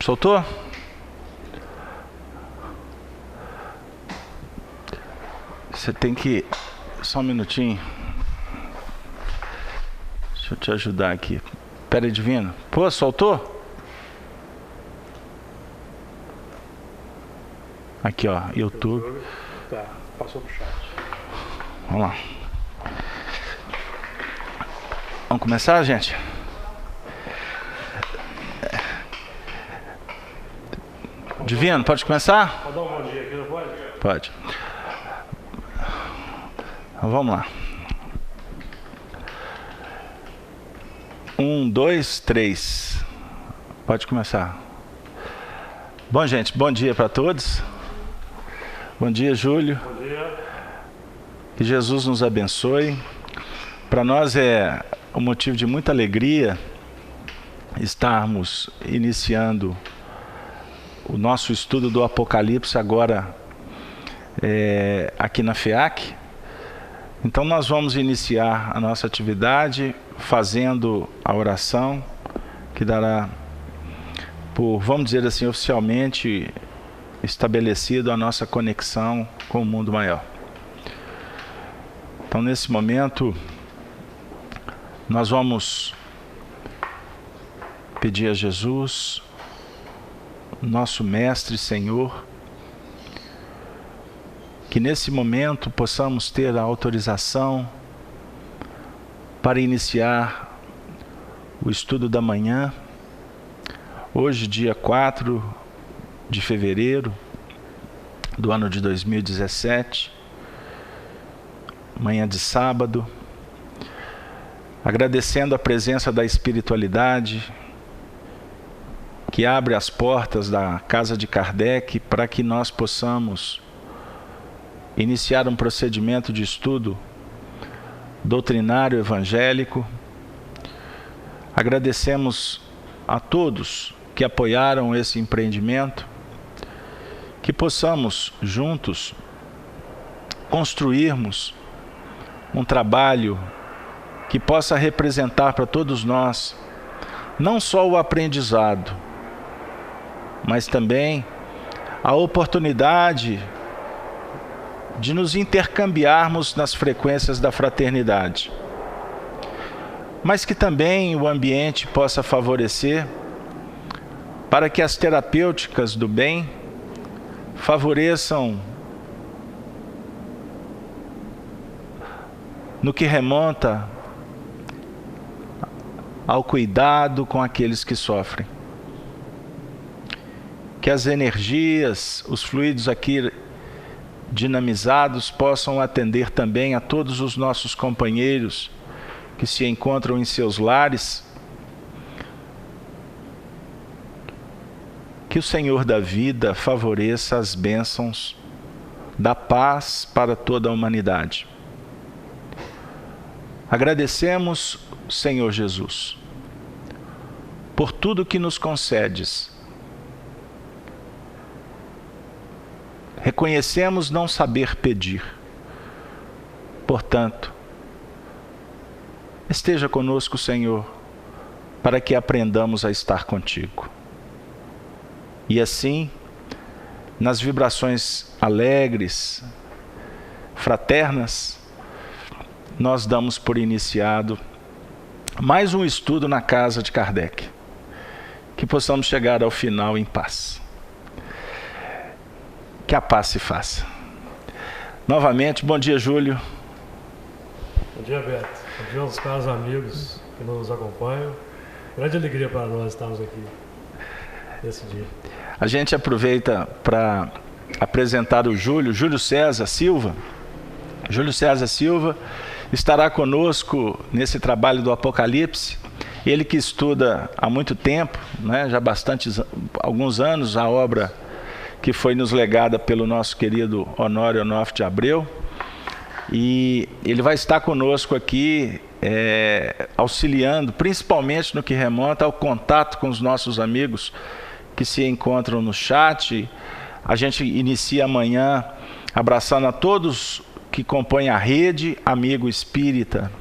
Soltou? Você tem que... Só um minutinho. Deixa eu te ajudar aqui. Pera aí, Divino. Pô, soltou? Aqui, ó. YouTube. Tá, passou pro chat. Vamos lá. Vamos começar, gente? Divino, pode começar? Pode dar um bom dia aqui, não pode? Pode. Então, vamos lá. 1, 2, 3. Pode começar. Bom, gente, bom dia para todos. Bom dia, Júlio. Bom dia. Que Jesus nos abençoe. Para nós é um motivo de muita alegria estarmos iniciando o nosso estudo do Apocalipse agora aqui na FEAC. Então nós vamos iniciar a nossa atividade fazendo a oração que dará por, vamos dizer assim, oficialmente estabelecido a nossa conexão com o mundo maior. Então nesse momento nós vamos pedir a Jesus, nosso Mestre e Senhor, que nesse momento possamos ter a autorização para iniciar o estudo da manhã, hoje dia 4 de fevereiro do ano de 2017, manhã de sábado, agradecendo a presença da espiritualidade, que abre as portas da casa de Kardec para que nós possamos iniciar um procedimento de estudo doutrinário evangélico. Agradecemos a todos que apoiaram esse empreendimento, que possamos juntos construirmos um trabalho que possa representar para todos nós não só o aprendizado, mas também a oportunidade de nos intercambiarmos nas frequências da fraternidade, mas que também o ambiente possa favorecer para que as terapêuticas do bem favoreçam no que remonta ao cuidado com aqueles que sofrem. Que as energias, os fluidos aqui dinamizados possam atender também a todos os nossos companheiros que se encontram em seus lares. Que o Senhor da vida favoreça as bênçãos da paz para toda a humanidade. Agradecemos, Senhor Jesus, por tudo que nos concedes. Reconhecemos não saber pedir. Portanto, esteja conosco, Senhor, para que aprendamos a estar contigo. E assim, nas vibrações alegres, fraternas, nós damos por iniciado mais um estudo na casa de Kardec. Que possamos chegar ao final em paz. Que a paz se faça. Novamente, bom dia, Júlio. Bom dia, Beto. Bom dia aos caros amigos que nos acompanham. Grande alegria para nós estarmos aqui nesse dia. A gente aproveita para apresentar o Júlio César Silva. Júlio César Silva estará conosco nesse trabalho do Apocalipse. Ele que estuda há muito tempo, né, já alguns anos, a obra que foi nos legada pelo nosso querido Honório Onofre de Abreu, e ele vai estar conosco aqui auxiliando, principalmente no que remonta ao contato com os nossos amigos que se encontram no chat. A gente inicia amanhã abraçando a todos que compõem a rede Amigo Espírita,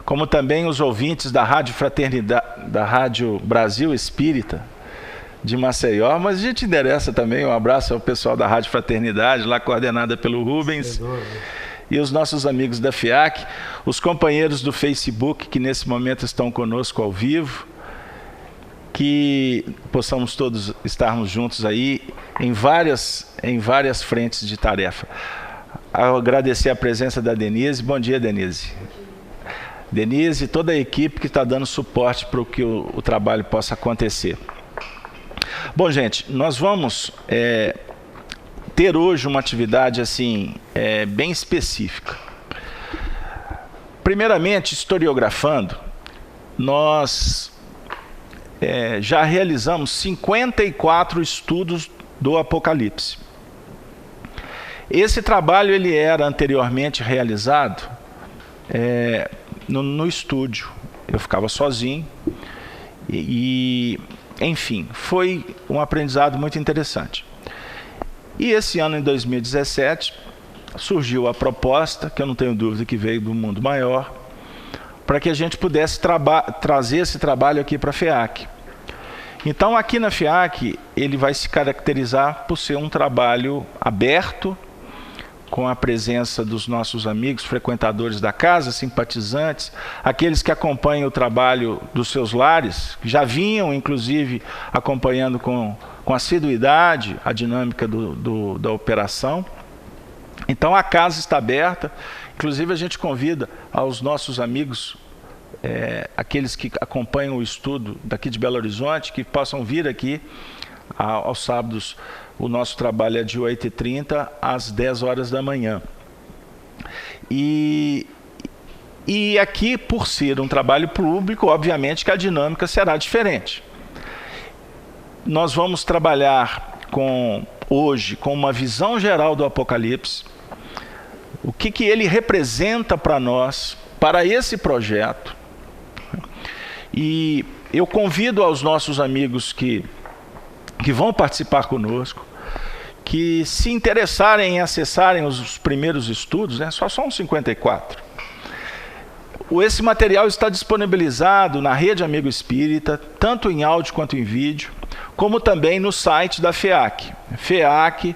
como também os ouvintes da Rádio Fraternidade, da Rádio Brasil Espírita, de Maceió, mas a gente endereça também um abraço ao pessoal da Rádio Fraternidade, lá coordenada pelo Rubens, e os nossos amigos da FIAC, os companheiros do Facebook que nesse momento estão conosco ao vivo, que possamos todos estarmos juntos aí em várias frentes de tarefa. Agradecer a presença da Denise. Bom dia, Denise. Denise e toda a equipe que está dando suporte para que o trabalho possa acontecer. Bom, gente, nós vamos ter hoje uma atividade assim bem específica. Primeiramente, historiografando, nós já realizamos 54 estudos do Apocalipse. Esse trabalho ele era anteriormente realizado no estúdio. Eu ficava sozinho enfim, foi um aprendizado muito interessante. E esse ano, em 2017, surgiu a proposta, que eu não tenho dúvida que veio do mundo maior, para que a gente pudesse trazer esse trabalho aqui para a FIAC. Então, aqui na FIAC, ele vai se caracterizar por ser um trabalho aberto, com a presença dos nossos amigos, frequentadores da casa, simpatizantes, aqueles que acompanham o trabalho dos seus lares, que já vinham, inclusive, acompanhando com assiduidade a dinâmica da operação. Então, a casa está aberta. Inclusive, a gente convida aos nossos amigos, aqueles que acompanham o estudo daqui de Belo Horizonte, que possam vir aqui aos sábados. O nosso trabalho é de 8h30 às 10 horas da manhã. E aqui, por ser um trabalho público, obviamente que a dinâmica será diferente. Nós vamos trabalhar hoje com uma visão geral do Apocalipse, o que ele representa para nós, para esse projeto. E eu convido aos nossos amigos que vão participar conosco, que se interessarem em acessarem os primeiros estudos, só são 54. Esse material está disponibilizado na Rede Amigo Espírita, tanto em áudio quanto em vídeo, como também no site da FIAC, feac.org.br.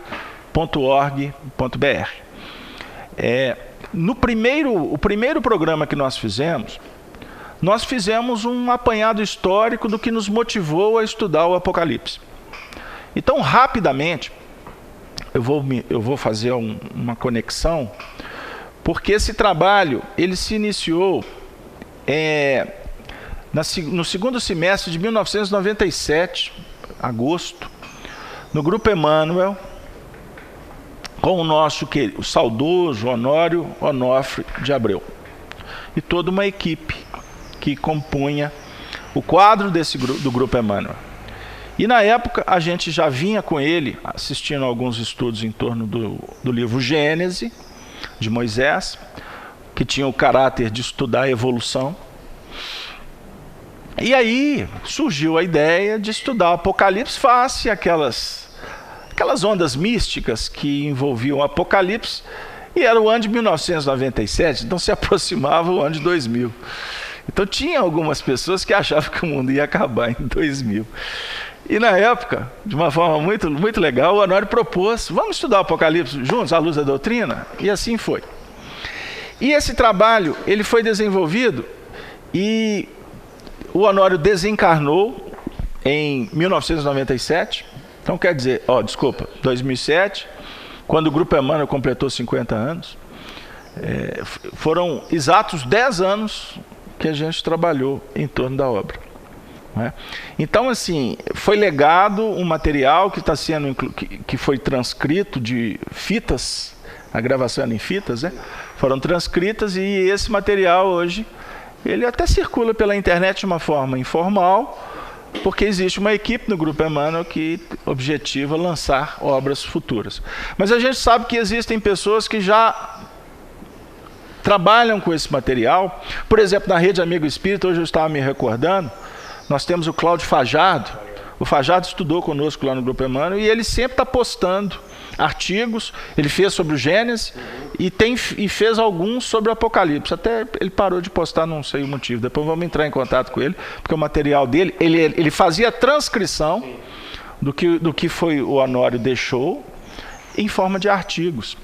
O primeiro programa que nós fizemos um apanhado histórico do que nos motivou a estudar o Apocalipse. Então, rapidamente, eu vou fazer uma conexão, porque esse trabalho ele se iniciou no segundo semestre de 1997, agosto, no Grupo Emmanuel, com o saudoso Honório Onofre de Abreu e toda uma equipe que compunha o quadro do Grupo Emmanuel. E na época a gente já vinha com ele assistindo alguns estudos em torno do livro Gênese, de Moisés, que tinha o caráter de estudar a evolução. E aí surgiu a ideia de estudar o Apocalipse face àquelas ondas místicas que envolviam o Apocalipse, e era o ano de 1997, então se aproximava o ano de 2000. Então tinha algumas pessoas que achavam que o mundo ia acabar em 2000. E na época, de uma forma muito, muito legal, o Honório propôs, vamos estudar o Apocalipse juntos, à luz da doutrina? E assim foi. E esse trabalho, ele foi desenvolvido e o Honório desencarnou em 1997. Então quer dizer, 2007, quando o Grupo Emmanuel completou 50 anos. Foram exatos 10 anos que a gente trabalhou em torno da obra. Então, assim, foi legado um material que está sendo que foi transcrito de fitas, a gravação era em fitas, foram transcritas, e esse material hoje ele até circula pela internet de uma forma informal, porque existe uma equipe no Grupo Emmanuel que objetiva lançar obras futuras. Mas a gente sabe que existem pessoas que já trabalham com esse material. Por exemplo, na Rede Amigo Espírita, hoje eu estava me recordando, nós temos o Cláudio Fajardo. O Fajardo estudou conosco lá no Grupo Emmanuel e ele sempre está postando artigos. Ele fez sobre o Gênesis e fez alguns sobre o Apocalipse. Até ele parou de postar, não sei o motivo. Depois vamos entrar em contato com ele, porque o material dele, ele fazia transcrição do que foi o Honório deixou em forma de artigos.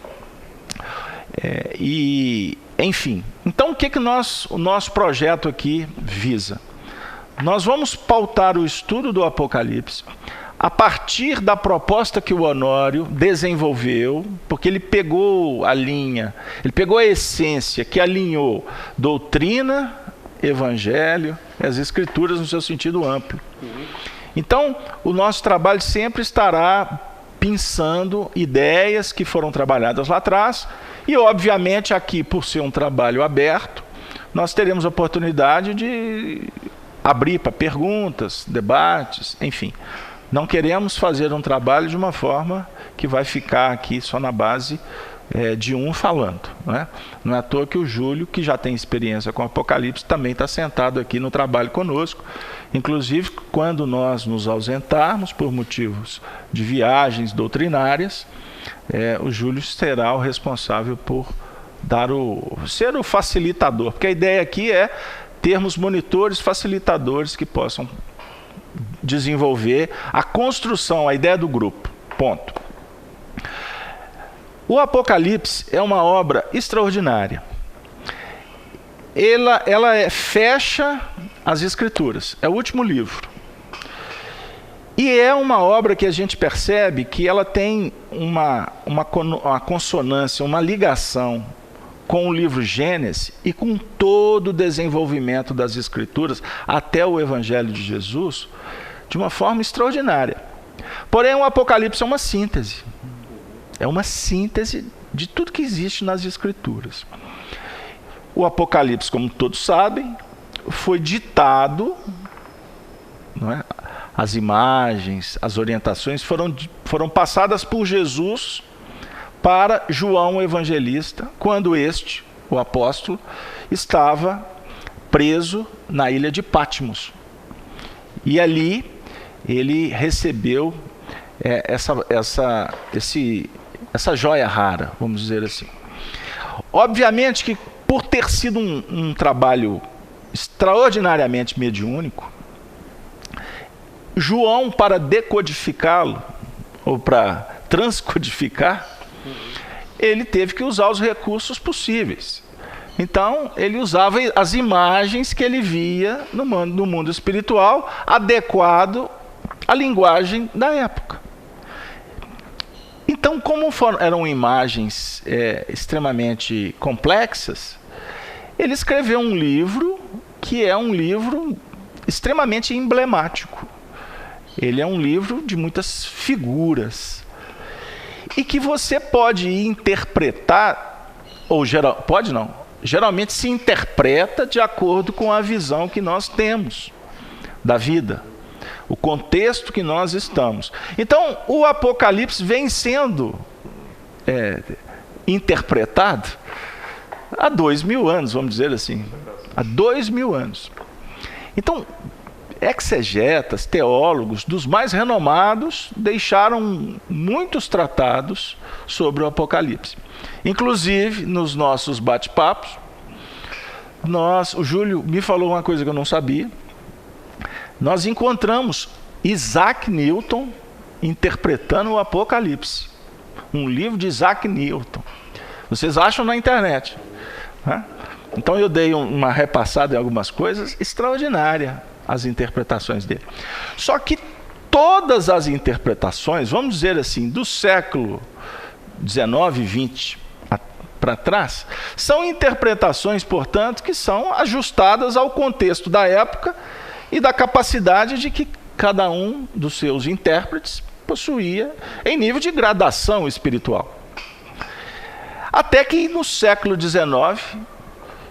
Enfim, então o que o nosso projeto aqui visa? Nós vamos pautar o estudo do Apocalipse a partir da proposta que o Honório desenvolveu, porque ele pegou a linha, ele pegou a essência que alinhou doutrina, evangelho e as escrituras no seu sentido amplo. Então, o nosso trabalho sempre estará pensando ideias que foram trabalhadas lá atrás e, obviamente, aqui, por ser um trabalho aberto, nós teremos a oportunidade de abrir para perguntas, debates, enfim. Não queremos fazer um trabalho de uma forma que vai ficar aqui só na base de um falando. Né? Não é à toa que o Júlio, que já tem experiência com o Apocalipse, também está sentado aqui no trabalho conosco. Inclusive, quando nós nos ausentarmos por motivos de viagens doutrinárias, o Júlio será o responsável por ser o facilitador, porque a ideia aqui é termos monitores facilitadores que possam desenvolver a construção, a ideia do grupo. Ponto. O Apocalipse é uma obra extraordinária. Ela fecha as Escrituras, é o último livro. E é uma obra que a gente percebe que ela tem uma consonância, uma ligação com o livro Gênesis e com todo o desenvolvimento das Escrituras até o Evangelho de Jesus, de uma forma extraordinária. Porém, o Apocalipse é uma síntese. É uma síntese de tudo que existe nas Escrituras. O Apocalipse, como todos sabem, foi ditado, não é? As imagens, as orientações foram passadas por Jesus para João o Evangelista, quando este, o apóstolo, estava preso na ilha de Patmos. E ali ele recebeu essa joia rara, vamos dizer assim. Obviamente que por ter sido um trabalho extraordinariamente mediúnico, João, para decodificá-lo, ou para transcodificar, ele teve que usar os recursos possíveis. Então, ele usava as imagens que ele via no mundo espiritual, adequado à linguagem da época. Então, como eram imagens extremamente complexas, ele escreveu um livro que é um livro extremamente emblemático. Ele é um livro de muitas figuras e que você pode interpretar, ou geralmente se interpreta de acordo com a visão que nós temos da vida, o contexto que nós estamos. Então, o Apocalipse vem sendo interpretado há 2000 anos, vamos dizer assim. Há 2000 anos. Então, exegetas, teólogos dos mais renomados deixaram muitos tratados sobre o Apocalipse. Inclusive, nos nossos bate-papos, o Júlio me falou uma coisa que eu não sabia. Nós encontramos Isaac Newton interpretando o Apocalipse. Um livro de Isaac Newton. Vocês acham na internet, né? Então eu dei uma repassada em algumas coisas extraordinárias, as interpretações dele. Só que todas as interpretações, vamos dizer assim, do século 19 e 20 para trás, são interpretações, portanto, que são ajustadas ao contexto da época e da capacidade de que cada um dos seus intérpretes possuía em nível de gradação espiritual. Até que no século XIX,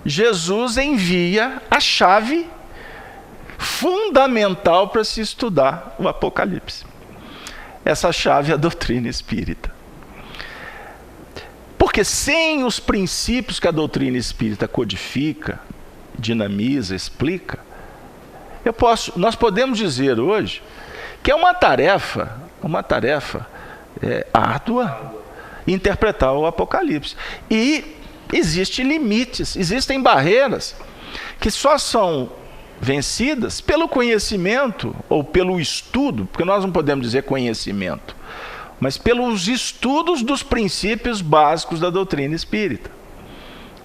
Jesus envia a chave fundamental para se estudar o Apocalipse. Essa chave é a doutrina espírita. Porque sem os princípios que a doutrina espírita codifica, dinamiza, explica, nós podemos dizer hoje que é uma tarefa árdua interpretar o Apocalipse. E existem limites, existem barreiras que só são vencidas pelo conhecimento ou pelo estudo, porque nós não podemos dizer conhecimento, mas pelos estudos dos princípios básicos da doutrina espírita.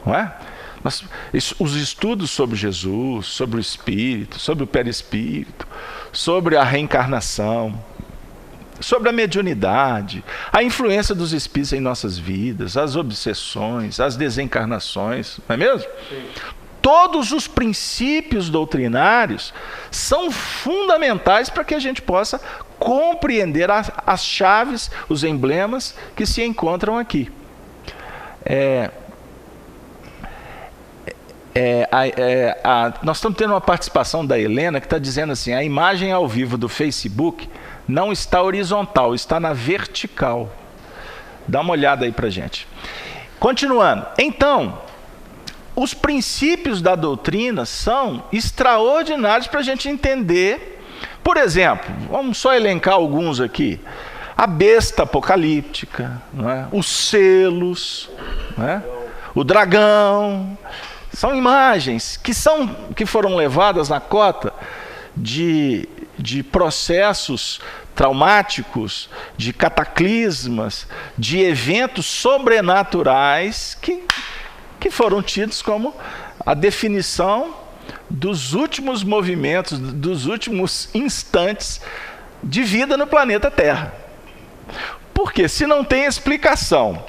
Não é? Os estudos sobre Jesus, sobre o Espírito, sobre o perispírito, sobre a reencarnação, sobre a mediunidade, a influência dos espíritos em nossas vidas, as obsessões, as desencarnações, não é mesmo? Sim. Todos os princípios doutrinários são fundamentais para que a gente possa compreender as chaves, os emblemas que se encontram aqui. Nós estamos tendo uma participação da Helena que está dizendo assim: a imagem ao vivo do Facebook não está horizontal, está na vertical. Dá uma olhada aí para a gente. Continuando. Então, os princípios da doutrina são extraordinários para a gente entender. Por exemplo, vamos só elencar alguns aqui. A besta apocalíptica, não é? Os selos, não é? O dragão. São imagens que foram levadas na cota de processos traumáticos, de cataclismas, de eventos sobrenaturais que foram tidos como a definição dos últimos movimentos, dos últimos instantes de vida no planeta Terra. Porque se não tem explicação,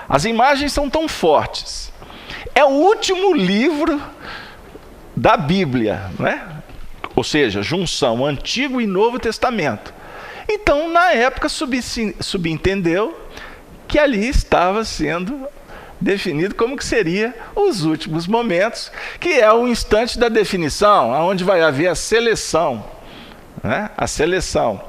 as imagens são tão fortes. É o último livro da Bíblia, né? Ou seja, junção Antigo e Novo Testamento. Então, na época, subentendeu que ali estava sendo definido como que seria os últimos momentos, que é o instante da definição, onde vai haver a seleção, né? A seleção,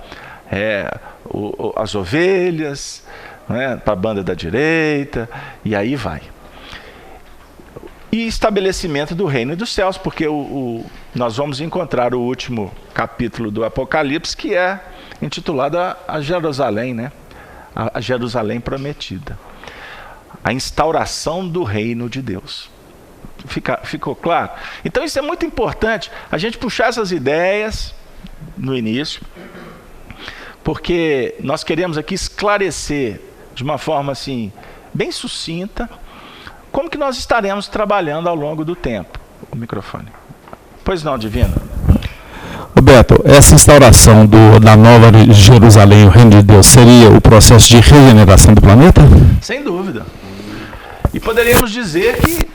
as ovelhas, né? Para a banda da direita, e aí vai. E estabelecimento do reino dos céus, porque nós vamos encontrar o último capítulo do Apocalipse, que é intitulado a Jerusalém, né? A Jerusalém prometida. A instauração do reino de Deus. Ficou claro? Então isso é muito importante, a gente puxar essas ideias no início, porque nós queremos aqui esclarecer de uma forma assim, bem sucinta, como que nós estaremos trabalhando ao longo do tempo. O microfone. Pois não, Divino. Roberto, essa instauração da nova Jerusalém, o reino de Deus, seria o processo de regeneração do planeta? Sem dúvida. E poderíamos dizer que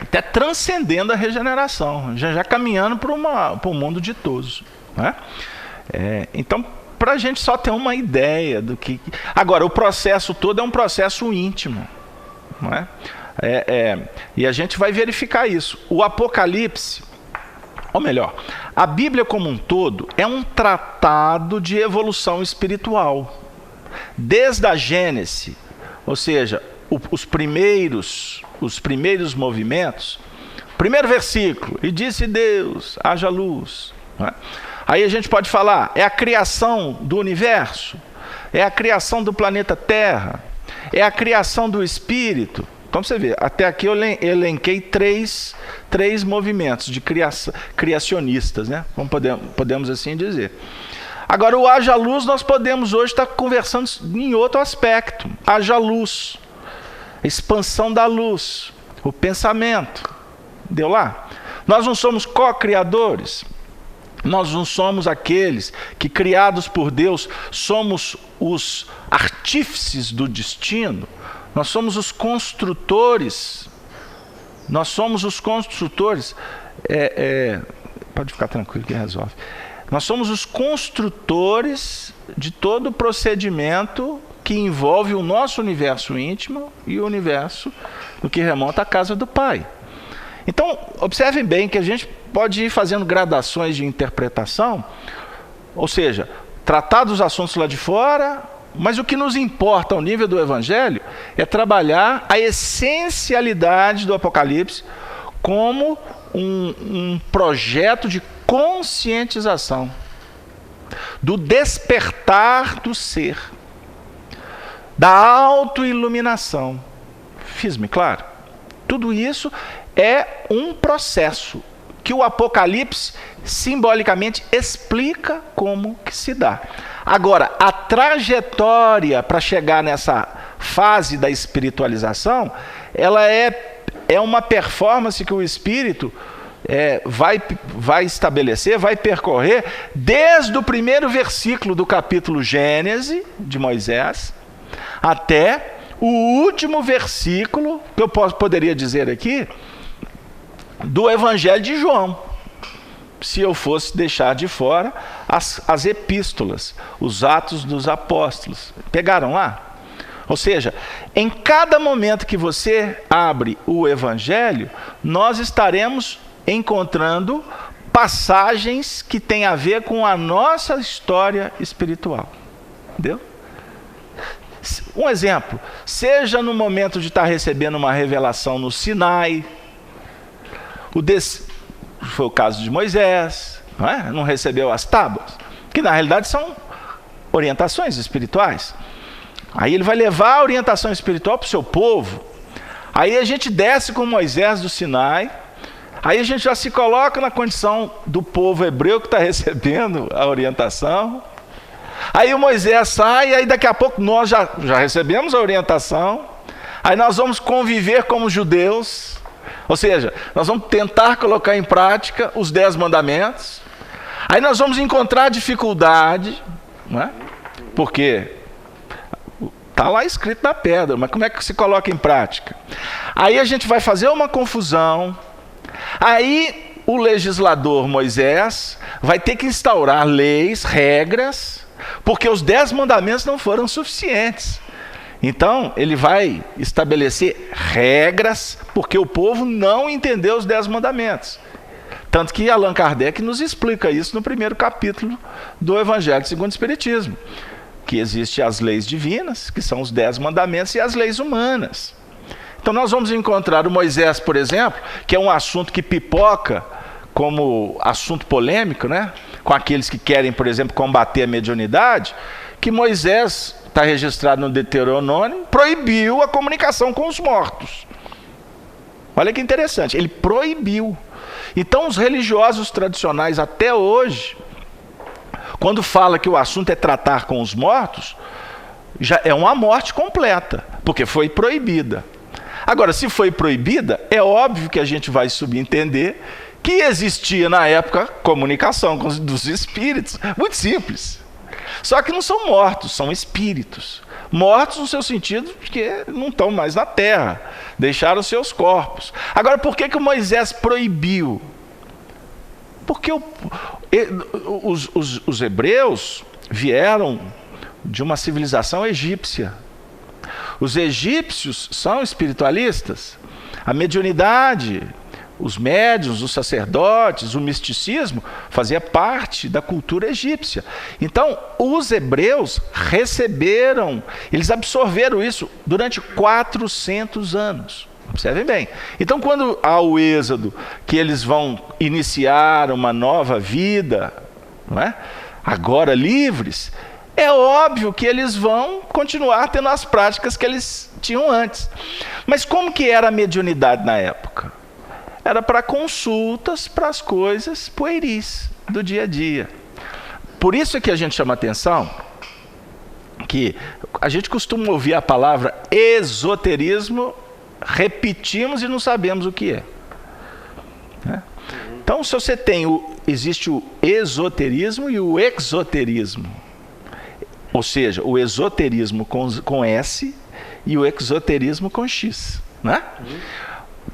até transcendendo a regeneração, já caminhando para um mundo ditoso, né? Então, para a gente só ter uma ideia do que... Agora, o processo todo é um processo íntimo, não é? E a gente vai verificar isso. O Apocalipse, ou melhor, a Bíblia como um todo é um tratado de evolução espiritual. Desde a Gênese, ou seja, os primeiros movimentos, primeiro versículo, e disse Deus, haja luz. Não é? Aí a gente pode falar, é a criação do universo, é a criação do planeta Terra, é a criação do Espírito. Então você vê, até aqui eu elenquei três movimentos de criacionistas, né? Podemos assim dizer. Agora, o haja luz, nós podemos hoje estar conversando em outro aspecto. Haja luz, a expansão da luz, o pensamento. Deu lá? Nós não somos co-criadores. Nós não somos aqueles que, criados por Deus, somos os artífices do destino. Nós somos os construtores. Nós somos os construtores. Pode ficar tranquilo que resolve. Nós somos os construtores de todo o procedimento que envolve o nosso universo íntimo e o universo no que remonta à casa do Pai. Então, observem bem que a gente pode ir fazendo gradações de interpretação, ou seja, tratar dos assuntos lá de fora, mas o que nos importa ao nível do Evangelho é trabalhar a essencialidade do Apocalipse como um projeto de conscientização, do despertar do ser, da autoiluminação. Fiz-me claro? Tudo isso é um processo que o Apocalipse simbolicamente explica como que se dá. Agora, a trajetória para chegar nessa fase da espiritualização, ela é uma performance que o Espírito vai estabelecer, vai percorrer desde o primeiro versículo do capítulo Gênesis de Moisés até o último versículo, que eu poderia dizer aqui, do Evangelho de João, se eu fosse deixar de fora as epístolas, os Atos dos Apóstolos. Pegaram lá? Ou seja, em cada momento que você abre o Evangelho, nós estaremos encontrando passagens que têm a ver com a nossa história espiritual. Entendeu? Um exemplo, seja no momento de estar recebendo uma revelação no Sinai, foi o caso de Moisés, não recebeu as tábuas, que na realidade são orientações espirituais. Aí ele vai levar a orientação espiritual para o seu povo. Aí a gente desce com Moisés do Sinai. Aí a gente já se coloca na condição do povo hebreu que está recebendo a orientação. Aí o Moisés sai, aí daqui a pouco nós já recebemos a orientação. Aí nós vamos conviver como judeus. Ou seja, nós vamos tentar colocar em prática os 10 mandamentos. Aí nós vamos encontrar dificuldade, não é? Porque está lá escrito na pedra, mas como é que se coloca em prática? Aí a gente vai fazer uma confusão. Aí o legislador Moisés vai ter que instaurar leis, regras, porque os 10 mandamentos não foram suficientes. Então ele vai estabelecer regras, porque o povo não entendeu os 10 mandamentos. Tanto que Allan Kardec nos explica isso no primeiro capítulo do Evangelho segundo o Espiritismo, que existem as leis divinas, que são os 10 mandamentos, e as leis humanas. Então nós vamos encontrar o Moisés, por exemplo, que é um assunto que pipoca como assunto polêmico, né? Com aqueles que querem, por exemplo, combater a mediunidade, que Moisés, está registrado no Deuteronômio, proibiu a comunicação com os mortos. Olha que interessante, ele proibiu. Então os religiosos tradicionais até hoje, quando fala que o assunto é tratar com os mortos, já é uma morte completa, porque foi proibida. Agora, se foi proibida, é óbvio que a gente vai subentender que existia na época comunicação dos espíritos, muito simples. Só que não são mortos, são espíritos. Mortos no seu sentido de que não estão mais na terra, deixaram seus corpos. Agora, por que Moisés proibiu? Porque os hebreus vieram de uma civilização egípcia. Os egípcios são espiritualistas. A mediunidade, os médiuns, os sacerdotes, o misticismo fazia parte da cultura egípcia. Então, os hebreus receberam, eles absorveram isso durante 400 anos. Observem bem. Então, quando há o êxodo, que eles vão iniciar uma nova vida, não é? Agora livres, é óbvio que eles vão continuar tendo as práticas que eles tinham antes. Mas como que era a mediunidade na época? Era para consultas, para as coisas pueris do dia a dia. Por isso é que a gente chama atenção que a gente costuma ouvir a palavra esoterismo, repetimos e não sabemos o que é. Então, se você tem existe o esoterismo e o exoterismo. Ou seja, o esoterismo com S e o exoterismo com X. Né?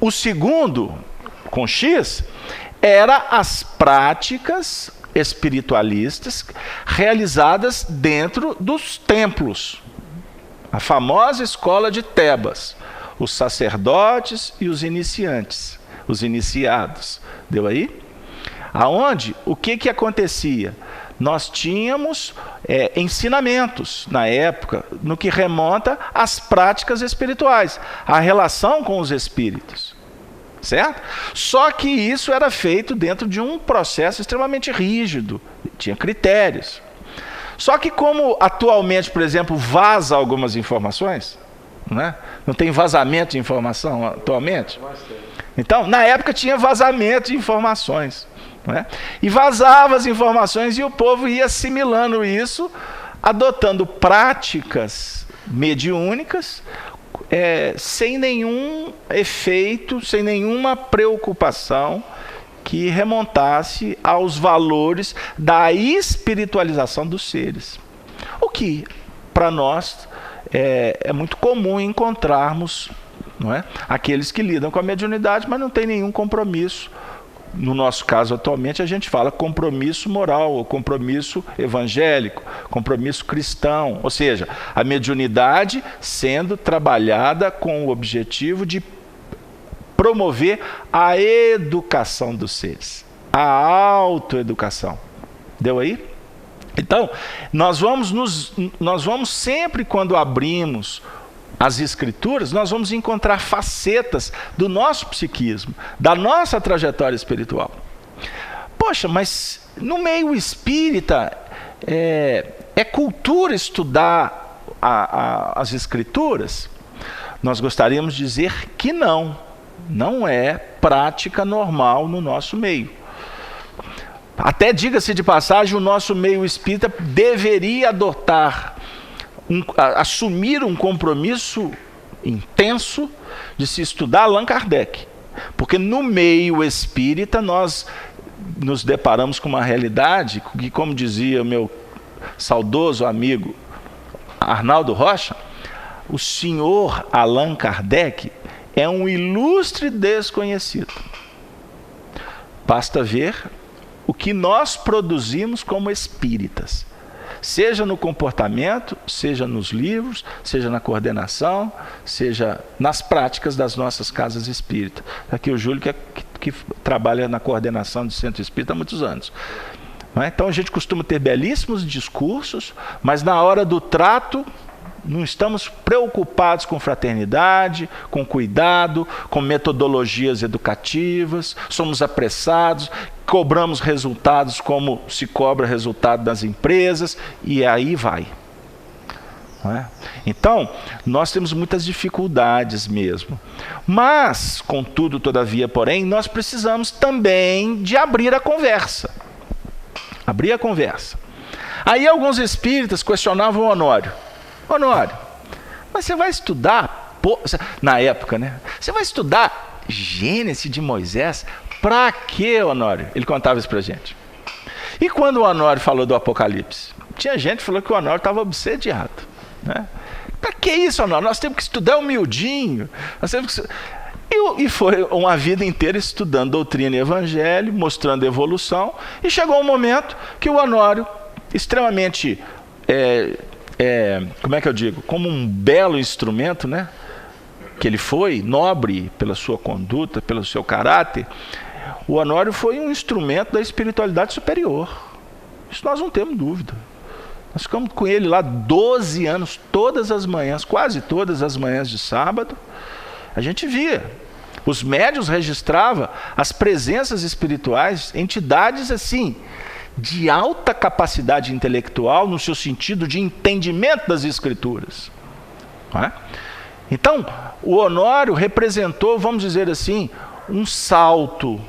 O segundo, com X, era as práticas espiritualistas realizadas dentro dos templos. A famosa escola de Tebas. Os sacerdotes e os iniciantes. Os iniciados. Deu aí? Aonde? O que acontecia? Nós tínhamos ensinamentos na época no que remonta às práticas espirituais, a relação com os espíritos, certo? Só que isso era feito dentro de um processo extremamente rígido, tinha critérios. Só que como atualmente, por exemplo, vaza algumas informações, né? Não tem vazamento de informação atualmente? Então, na época tinha vazamento de informações, não é? E vazava as informações e o povo ia assimilando isso, adotando práticas mediúnicas, sem nenhum efeito, sem nenhuma preocupação que remontasse aos valores da espiritualização dos seres. O que, para nós, é muito comum encontrarmos, não é? Aqueles que lidam com a mediunidade, mas não tem nenhum compromisso. No nosso caso, atualmente, a gente fala compromisso moral, ou compromisso evangélico, compromisso cristão. Ou seja, a mediunidade sendo trabalhada com o objetivo de promover a educação dos seres, a autoeducação. Deu aí? Então, nós vamos sempre, quando abrimos as Escrituras, nós vamos encontrar facetas do nosso psiquismo, da nossa trajetória espiritual. Poxa, mas no meio espírita é cultura estudar as Escrituras? Nós gostaríamos de dizer que não é prática normal no nosso meio. Até, diga-se de passagem, o nosso meio espírita deveria assumir um compromisso intenso de se estudar Allan Kardec. Porque no meio espírita nós nos deparamos com uma realidade que, como dizia o meu saudoso amigo Arnaldo Rocha, o senhor Allan Kardec é um ilustre desconhecido. Basta ver o que nós produzimos como espíritas, seja no comportamento, seja nos livros, seja na coordenação, seja nas práticas das nossas casas espíritas. Aqui o Júlio que trabalha na coordenação do Centro Espírita há muitos anos. Então a gente costuma ter belíssimos discursos, mas na hora do trato não estamos preocupados com fraternidade, com cuidado, com metodologias educativas, somos apressados, cobramos resultados como se cobra resultado das empresas, e aí vai. Não é? Então, nós temos muitas dificuldades mesmo. Mas, contudo, todavia, porém, nós precisamos também de abrir a conversa. Abrir a conversa. Aí alguns espíritas questionavam o Honório. Honório, mas você vai estudar, na época, né? Você vai estudar Gênesis de Moisés? Pra quê, Honório? Ele contava isso pra gente. E quando o Honório falou do Apocalipse? Tinha gente que falou que o Honório estava obsediado, né? Pra que isso, Honório? Nós temos que estudar humildinho. E foi uma vida inteira estudando doutrina e evangelho, mostrando evolução, e chegou um momento que o Honório, extremamente... como é que eu digo? Como um belo instrumento, né? Que ele foi, nobre pela sua conduta, pelo seu caráter, o Honório foi um instrumento da espiritualidade superior. Isso nós não temos dúvida. Nós ficamos com ele lá 12 anos, todas as manhãs, quase todas as manhãs de sábado. A gente via. Os médiuns registravam as presenças espirituais, entidades assim, de alta capacidade intelectual, no seu sentido de entendimento das Escrituras. Não é? Então, o Honório representou, vamos dizer assim, um salto,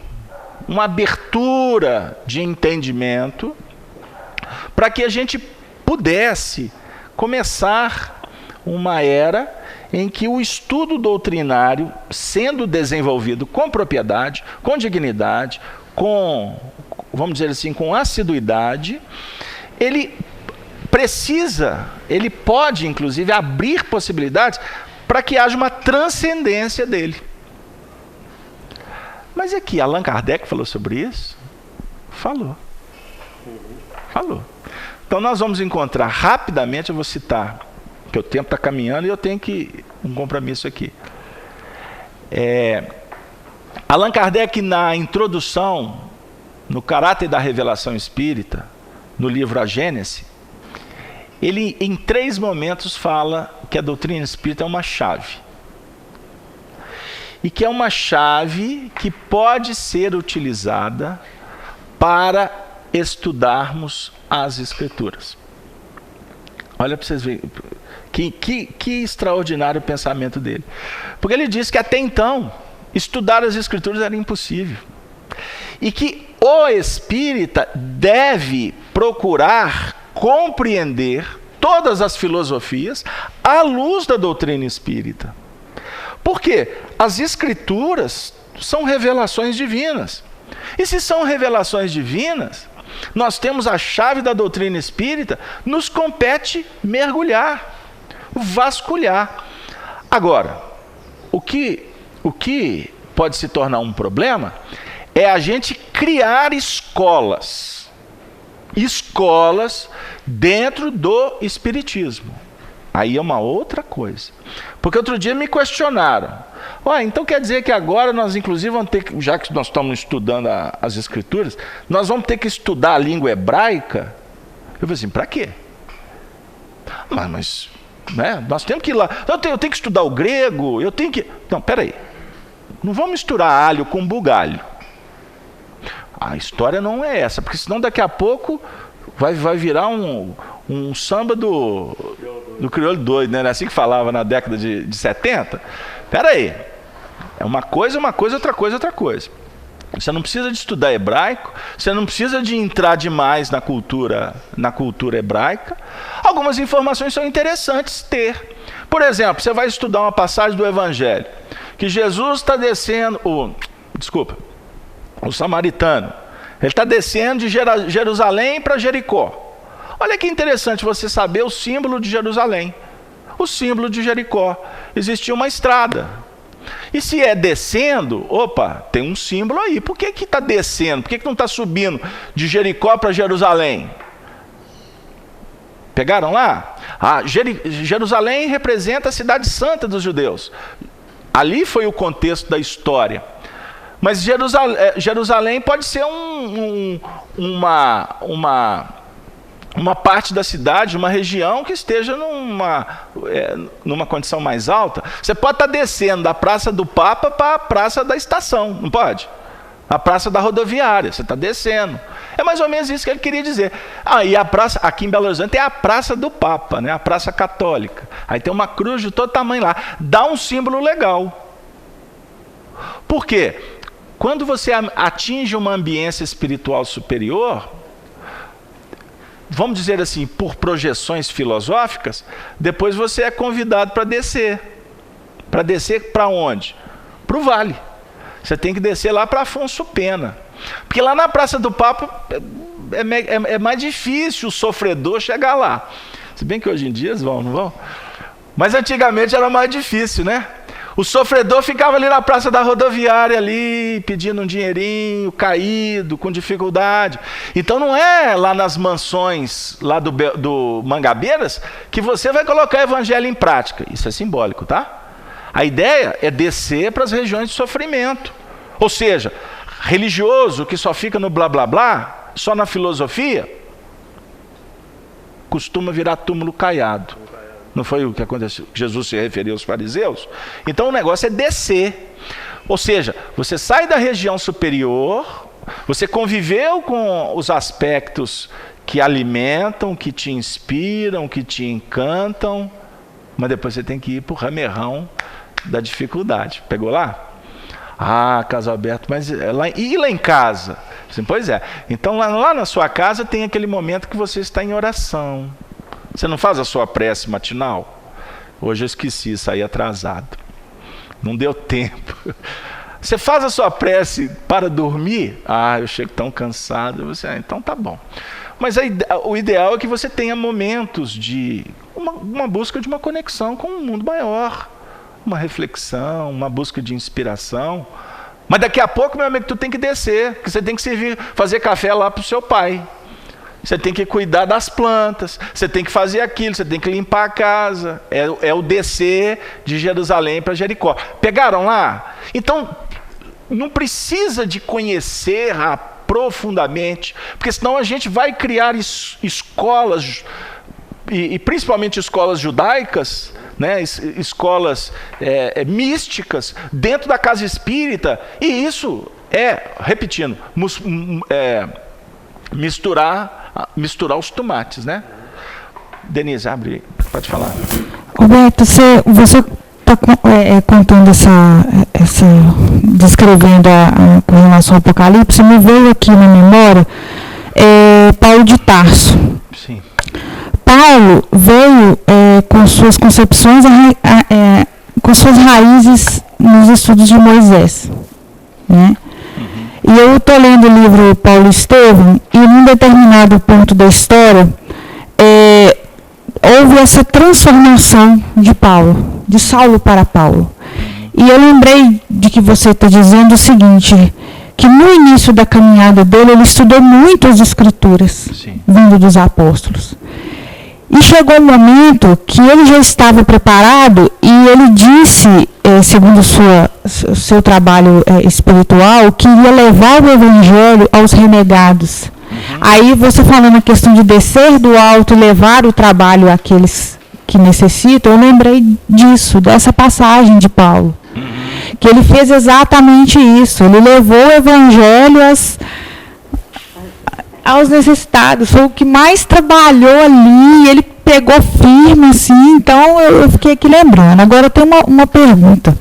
uma abertura de entendimento, para que a gente pudesse começar uma era em que o estudo doutrinário, sendo desenvolvido com propriedade, com dignidade, com, vamos dizer assim, com assiduidade, ele pode, inclusive, abrir possibilidades para que haja uma transcendência dele. Mas aqui, Allan Kardec falou sobre isso? Falou. Então nós vamos encontrar rapidamente, eu vou citar, porque o tempo está caminhando e eu tenho um compromisso aqui. Allan Kardec, na introdução, no caráter da revelação espírita, no livro A Gênese, ele em 3 momentos fala que a doutrina espírita é uma chave. E que é uma chave que pode ser utilizada para estudarmos as Escrituras. Olha para vocês verem que extraordinário o pensamento dele. Porque ele diz que até então estudar as Escrituras era impossível. E que o espírita deve procurar compreender todas as filosofias à luz da doutrina espírita. Por quê? As Escrituras são revelações divinas. E se são revelações divinas, nós temos a chave da doutrina espírita, nos compete mergulhar, vasculhar. Agora, o que pode se tornar um problema é a gente criar escolas dentro do espiritismo. Aí é uma outra coisa. Porque outro dia me questionaram. Então quer dizer que agora nós inclusive vamos ter que, já que nós estamos estudando as Escrituras, nós vamos ter que estudar a língua hebraica? Eu falei assim, para quê? Mas né, nós temos que ir lá. Eu tenho que estudar o grego, eu tenho que... Não, peraí. Não vamos misturar alho com bugalho. A história não é essa, porque senão daqui a pouco vai virar um samba do crioulo doido, né? Era assim que falava na década de 70. Espera aí. É uma coisa, outra coisa. Você não precisa de estudar hebraico, você não precisa de entrar demais na cultura hebraica. Algumas informações são interessantes ter. Por exemplo, você vai estudar uma passagem do Evangelho, que Jesus está descendo... O samaritano, ele está descendo de Jerusalém para Jericó. Olha que interessante você saber o símbolo de Jerusalém, o símbolo de Jericó. Existia uma estrada. E se é descendo, tem um símbolo aí. Por que está descendo? Por que não está subindo de Jericó para Jerusalém? Pegaram lá? Jerusalém representa a cidade santa dos judeus. Ali foi o contexto da história. Mas Jerusalém pode ser uma parte da cidade, uma região que esteja numa condição mais alta. Você pode estar descendo da Praça do Papa para a Praça da Estação, não pode? A Praça da Rodoviária, você está descendo. É mais ou menos isso que ele queria dizer. E a praça, aqui em Belo Horizonte, é a Praça do Papa, né? A Praça Católica. Aí tem uma cruz de todo tamanho lá. Dá um símbolo legal. Por quê? Quando você atinge uma ambiência espiritual superior, vamos dizer assim, por projeções filosóficas, depois você é convidado para descer. Para descer para onde? Para o vale. Você tem que descer lá para Afonso Pena. Porque lá na Praça do Papa é mais difícil o sofredor chegar lá. Se bem que hoje em dia eles vão, não vão? Mas antigamente era mais difícil, né? O sofredor ficava ali na Praça da Rodoviária, ali, pedindo um dinheirinho, caído, com dificuldade. Então não é lá nas mansões lá do Mangabeiras que você vai colocar o evangelho em prática. Isso é simbólico, tá? A ideia é descer para as regiões de sofrimento. Ou seja, religioso que só fica no blá blá blá, só na filosofia, costuma virar túmulo caiado. Não foi o que aconteceu? Jesus se referiu aos fariseus? Então o negócio é descer. Ou seja, você sai da região superior, você conviveu com os aspectos que alimentam, que te inspiram, que te encantam, mas depois você tem que ir para o ramerrão da dificuldade. Pegou lá? Caso aberto, mas e lá em casa? Assim, pois é. Então lá na sua casa tem aquele momento que você está em oração. Você não faz a sua prece matinal? Hoje eu esqueci, saí atrasado. Não deu tempo. Você faz a sua prece para dormir? Eu chego tão cansado. Você, então tá bom. Mas o ideal é que você tenha momentos de uma busca de uma conexão com um mundo maior. Uma reflexão, uma busca de inspiração. Mas daqui a pouco, meu amigo, tu tem que descer. Porque você tem que fazer café lá para o seu pai. Você tem que cuidar das plantas, você tem que fazer aquilo, você tem que limpar a casa. É o descer de Jerusalém para Jericó. Pegaram lá? Então, não precisa de conhecer profundamente, porque senão a gente vai criar escolas, e principalmente escolas judaicas, né? Escolas místicas, dentro da casa espírita, e isso repetindo, misturar os tomates, né? Denise, abre, pode falar. Roberto, você está está contando descrevendo com relação ao Apocalipse, me veio aqui na memória Paulo de Tarso. Sim. Paulo veio com suas concepções, com suas raízes nos estudos de Moisés, né? E eu estou lendo o livro Paulo Estevam, e num determinado ponto da história, houve essa transformação de Paulo, de Saulo para Paulo. E eu lembrei de que você está dizendo o seguinte, que no início da caminhada dele, ele estudou muito as Escrituras, vindo dos apóstolos. E chegou um momento que ele já estava preparado e ele disse, segundo o seu trabalho espiritual, que ia levar o evangelho aos renegados. Aí você falando a questão de descer do alto e levar o trabalho àqueles que necessitam, eu lembrei disso, dessa passagem de Paulo. Que ele fez exatamente isso, ele levou o evangelho aos necessitados, foi o que mais trabalhou ali, ele pegou firme, assim, então eu fiquei aqui lembrando. Agora eu tenho uma pergunta.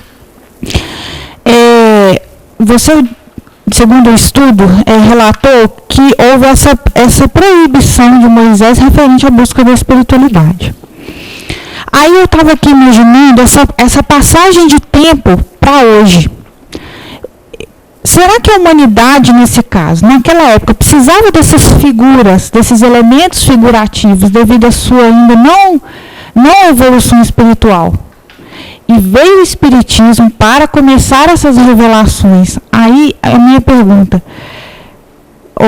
Você, segundo o estudo, relatou que houve essa proibição de Moisés referente à busca da espiritualidade. Aí eu estava aqui imaginando essa passagem de tempo para hoje. Será que a humanidade, nesse caso, naquela época, precisava dessas figuras, desses elementos figurativos, devido à sua ainda não evolução espiritual? E veio o Espiritismo para começar essas revelações. Aí, a minha pergunta, ou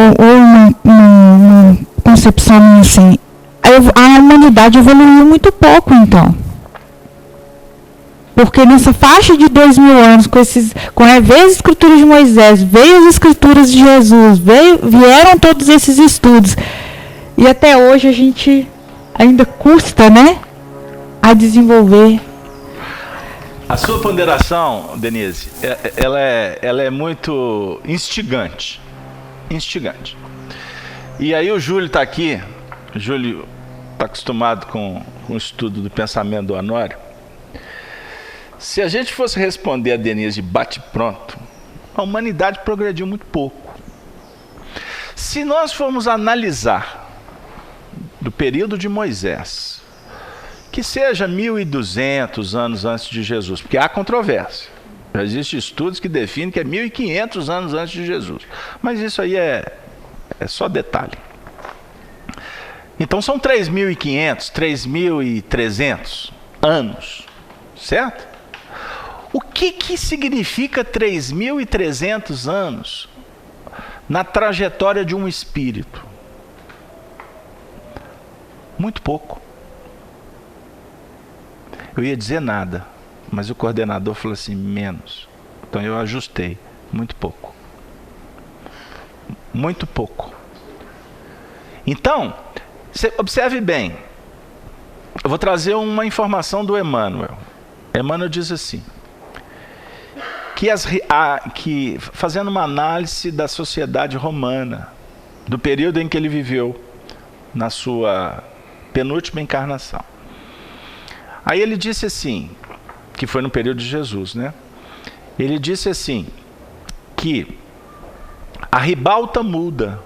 uma concepção minha assim, a humanidade evoluiu muito pouco, então. Porque nessa faixa de 2000 anos, veio as escrituras de Moisés, veio as escrituras de Jesus, vieram todos esses estudos. E até hoje a gente ainda custa, né, a desenvolver. A sua ponderação, Denise, ela é muito instigante. Instigante. E aí o Júlio está aqui, o Júlio está acostumado com o estudo do pensamento do Honório. Se a gente fosse responder a Denise de bate-pronto, a humanidade progrediu muito pouco. Se nós formos analisar do período de Moisés, que seja 1.200 anos antes de Jesus, porque há controvérsia. Já existem estudos que definem que é 1.500 anos antes de Jesus. Mas isso aí é só detalhe. Então são 3.500, 3.300 anos, certo? O que significa 3.300 anos na trajetória de um espírito? Muito pouco. Eu ia dizer nada, mas o coordenador falou assim, menos. Então eu ajustei, muito pouco. Muito pouco. Então, observe bem. Eu vou trazer uma informação do Emmanuel. Emmanuel diz assim, que fazendo uma análise da sociedade romana, do período em que ele viveu, na sua penúltima encarnação. Aí ele disse assim, que foi no período de Jesus, né? Ele disse assim, que a ribalta muda,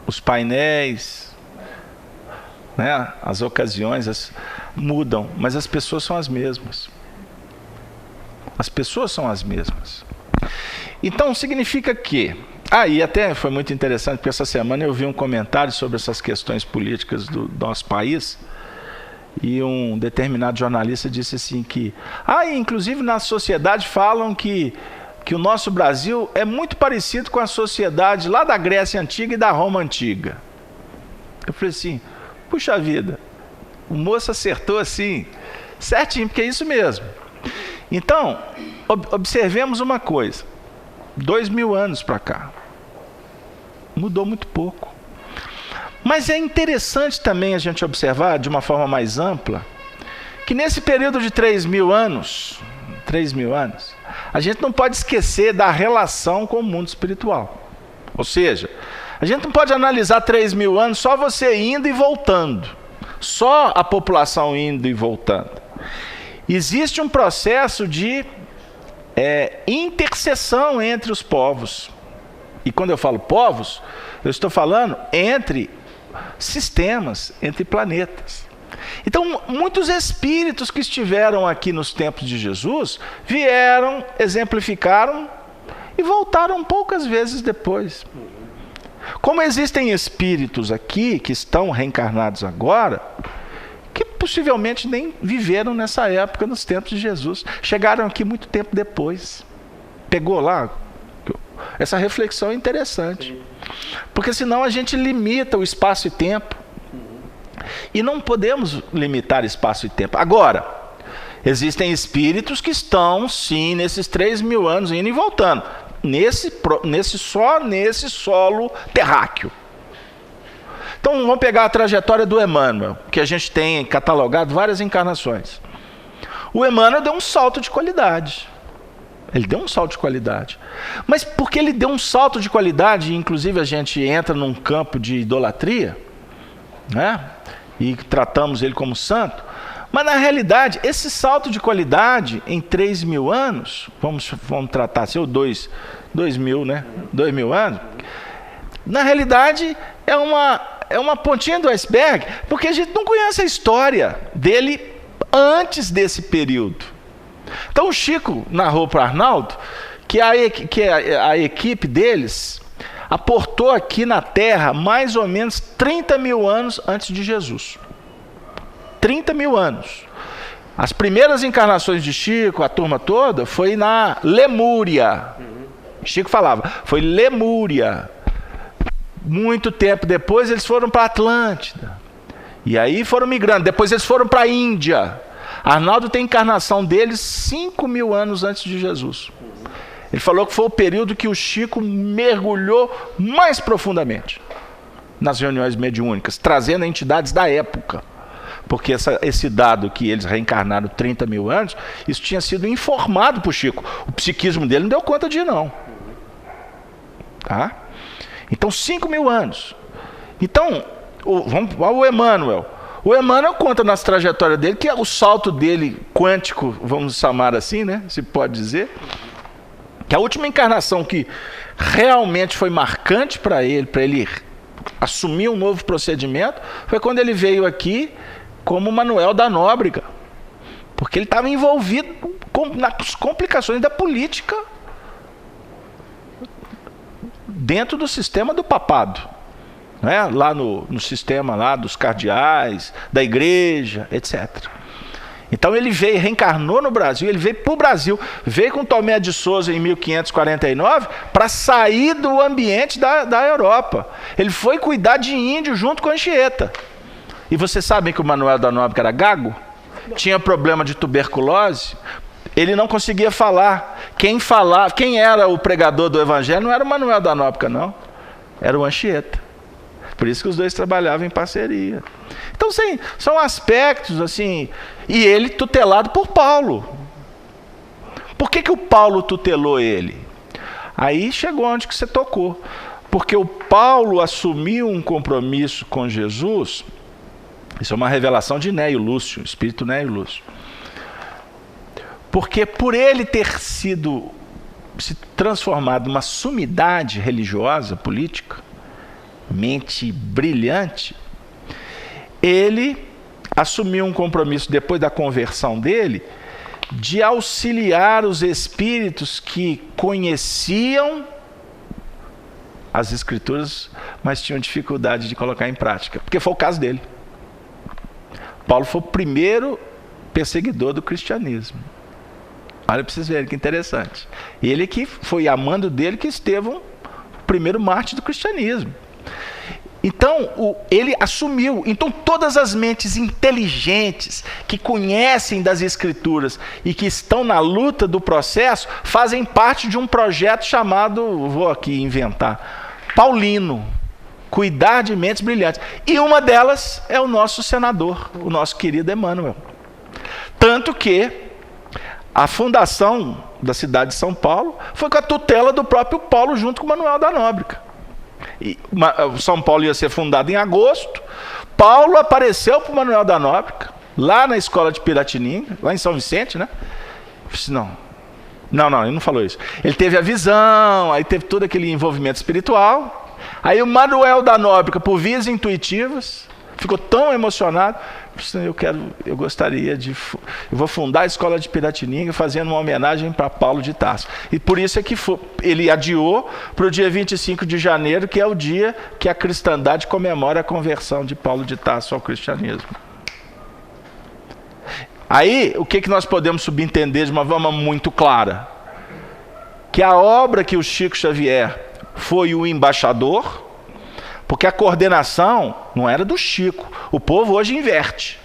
os painéis, né, as ocasiões mudam, mas as pessoas são as mesmas. As pessoas são as mesmas. Então significa que... e até foi muito interessante, porque essa semana eu vi um comentário sobre essas questões políticas do nosso país, e um determinado jornalista disse assim que... inclusive na sociedade falam que o nosso Brasil é muito parecido com a sociedade lá da Grécia Antiga e da Roma Antiga. Eu falei assim, puxa vida, o moço acertou assim, certinho, porque é isso mesmo. Então, observemos uma coisa, 2000 anos para cá, mudou muito pouco. Mas é interessante também a gente observar, de uma forma mais ampla, que nesse período de 3.000 anos, a gente não pode esquecer da relação com o mundo espiritual. Ou seja, a gente não pode analisar 3.000 anos só você indo e voltando, só a população indo e voltando. existe um processo de intercessão entre os povos. E quando eu falo povos, eu estou falando entre sistemas, entre planetas. Então, muitos espíritos que estiveram aqui nos tempos de Jesus vieram, exemplificaram e voltaram poucas vezes depois. Como existem espíritos aqui que estão reencarnados agora, que possivelmente nem viveram nessa época, nos tempos de Jesus, chegaram aqui muito tempo depois. Pegou lá? Essa reflexão é interessante, porque senão a gente limita o espaço e tempo, e não podemos limitar espaço e tempo. Agora, existem espíritos que estão sim nesses 3.000 anos indo e voltando, nesse solo terráqueo. Então vamos pegar a trajetória do Emmanuel, que a gente tem catalogado várias encarnações. O Emmanuel deu um salto de qualidade. Ele deu um salto de qualidade. Mas porque ele deu um salto de qualidade, inclusive a gente entra num campo de idolatria, né? E tratamos ele como santo, mas na realidade, esse salto de qualidade em 3.000 anos, vamos tratar assim, ou 2.000, né? 2.000 anos, na realidade é uma pontinha do iceberg, porque a gente não conhece a história dele antes desse período. Então o Chico narrou para Arnaldo que a equipe deles aportou aqui na Terra mais ou menos 30.000 anos antes de Jesus. 30.000 anos. As primeiras encarnações de Chico, a turma toda, foi na Lemúria. Chico falava, foi Lemúria. Muito tempo depois eles foram para a Atlântida. E aí foram migrando. Depois eles foram para a Índia. Arnaldo tem encarnação deles 5.000 anos antes de Jesus. Ele falou que foi o período que o Chico mergulhou mais profundamente nas reuniões mediúnicas, trazendo entidades da época. Porque esse dado que eles reencarnaram 30.000 anos, isso tinha sido informado para o Chico. O psiquismo dele não deu conta de ir, não. Tá? Então, 5.000 anos. Então, vamos ao Emmanuel. O Emmanuel conta nas trajetórias dele que o salto dele quântico, vamos chamar assim, né? Se pode dizer, que a última encarnação que realmente foi marcante para ele assumir um novo procedimento, foi quando ele veio como Manuel da Nóbrega, porque ele estava envolvido nas complicações da política dentro do sistema do papado, né? Lá no sistema lá dos cardeais, da igreja, etc. Então ele reencarnou no Brasil, ele veio para o Brasil, veio com Tomé de Souza em 1549 para sair do ambiente da Europa. Ele foi cuidar de índio junto com a Anchieta. E vocês sabem que o Manuel da Nóbrega era gago? Tinha problema de tuberculose, ele não conseguia falar. Quem era o pregador do evangelho não era o Manuel da Nóbrega, não. Era o Anchieta. Por isso que os dois trabalhavam em parceria. Então, sim, são aspectos assim. E ele tutelado por Paulo. Por que o Paulo tutelou ele? Aí chegou onde que você tocou. Porque o Paulo assumiu um compromisso com Jesus. Isso é uma revelação de Néio Lúcio, espírito Néio Lúcio. Porque por ele ter se transformado numa sumidade religiosa, política, mente brilhante, ele assumiu um compromisso depois da conversão dele de auxiliar os espíritos que conheciam as escrituras, mas tinham dificuldade de colocar em prática, porque foi o caso dele. Paulo foi o primeiro perseguidor do cristianismo. Olha para vocês verem que interessante. Ele que foi amando dele que Estevão, o primeiro mártir do cristianismo. Então, ele assumiu. Então, todas as mentes inteligentes que conhecem das escrituras e que estão na luta do processo, fazem parte de um projeto chamado, vou aqui inventar, Paulino. Cuidar de mentes brilhantes. E uma delas é o nosso senador, o nosso querido Emmanuel. Tanto que a fundação da cidade de São Paulo foi com a tutela do próprio Paulo junto com Manuel da Nóbrega. São Paulo ia ser fundado em agosto. Paulo apareceu para o Manuel da Nóbrega lá na escola de Piratininga, lá em São Vicente, né? Eu disse, não, ele não falou isso. Ele teve a visão, aí teve todo aquele envolvimento espiritual. Aí o Manuel da Nóbrega, por vias intuitivas, ficou tão emocionado. Eu gostaria de... Eu vou fundar a escola de Piratininga fazendo uma homenagem para Paulo de Tarso. E por isso é que ele adiou para o dia 25 de janeiro, que é o dia que a cristandade comemora a conversão de Paulo de Tarso ao cristianismo. Aí, o que nós podemos subentender de uma forma muito clara? Que a obra que o Chico Xavier foi o embaixador, porque a coordenação não era do Chico. O povo hoje inverte.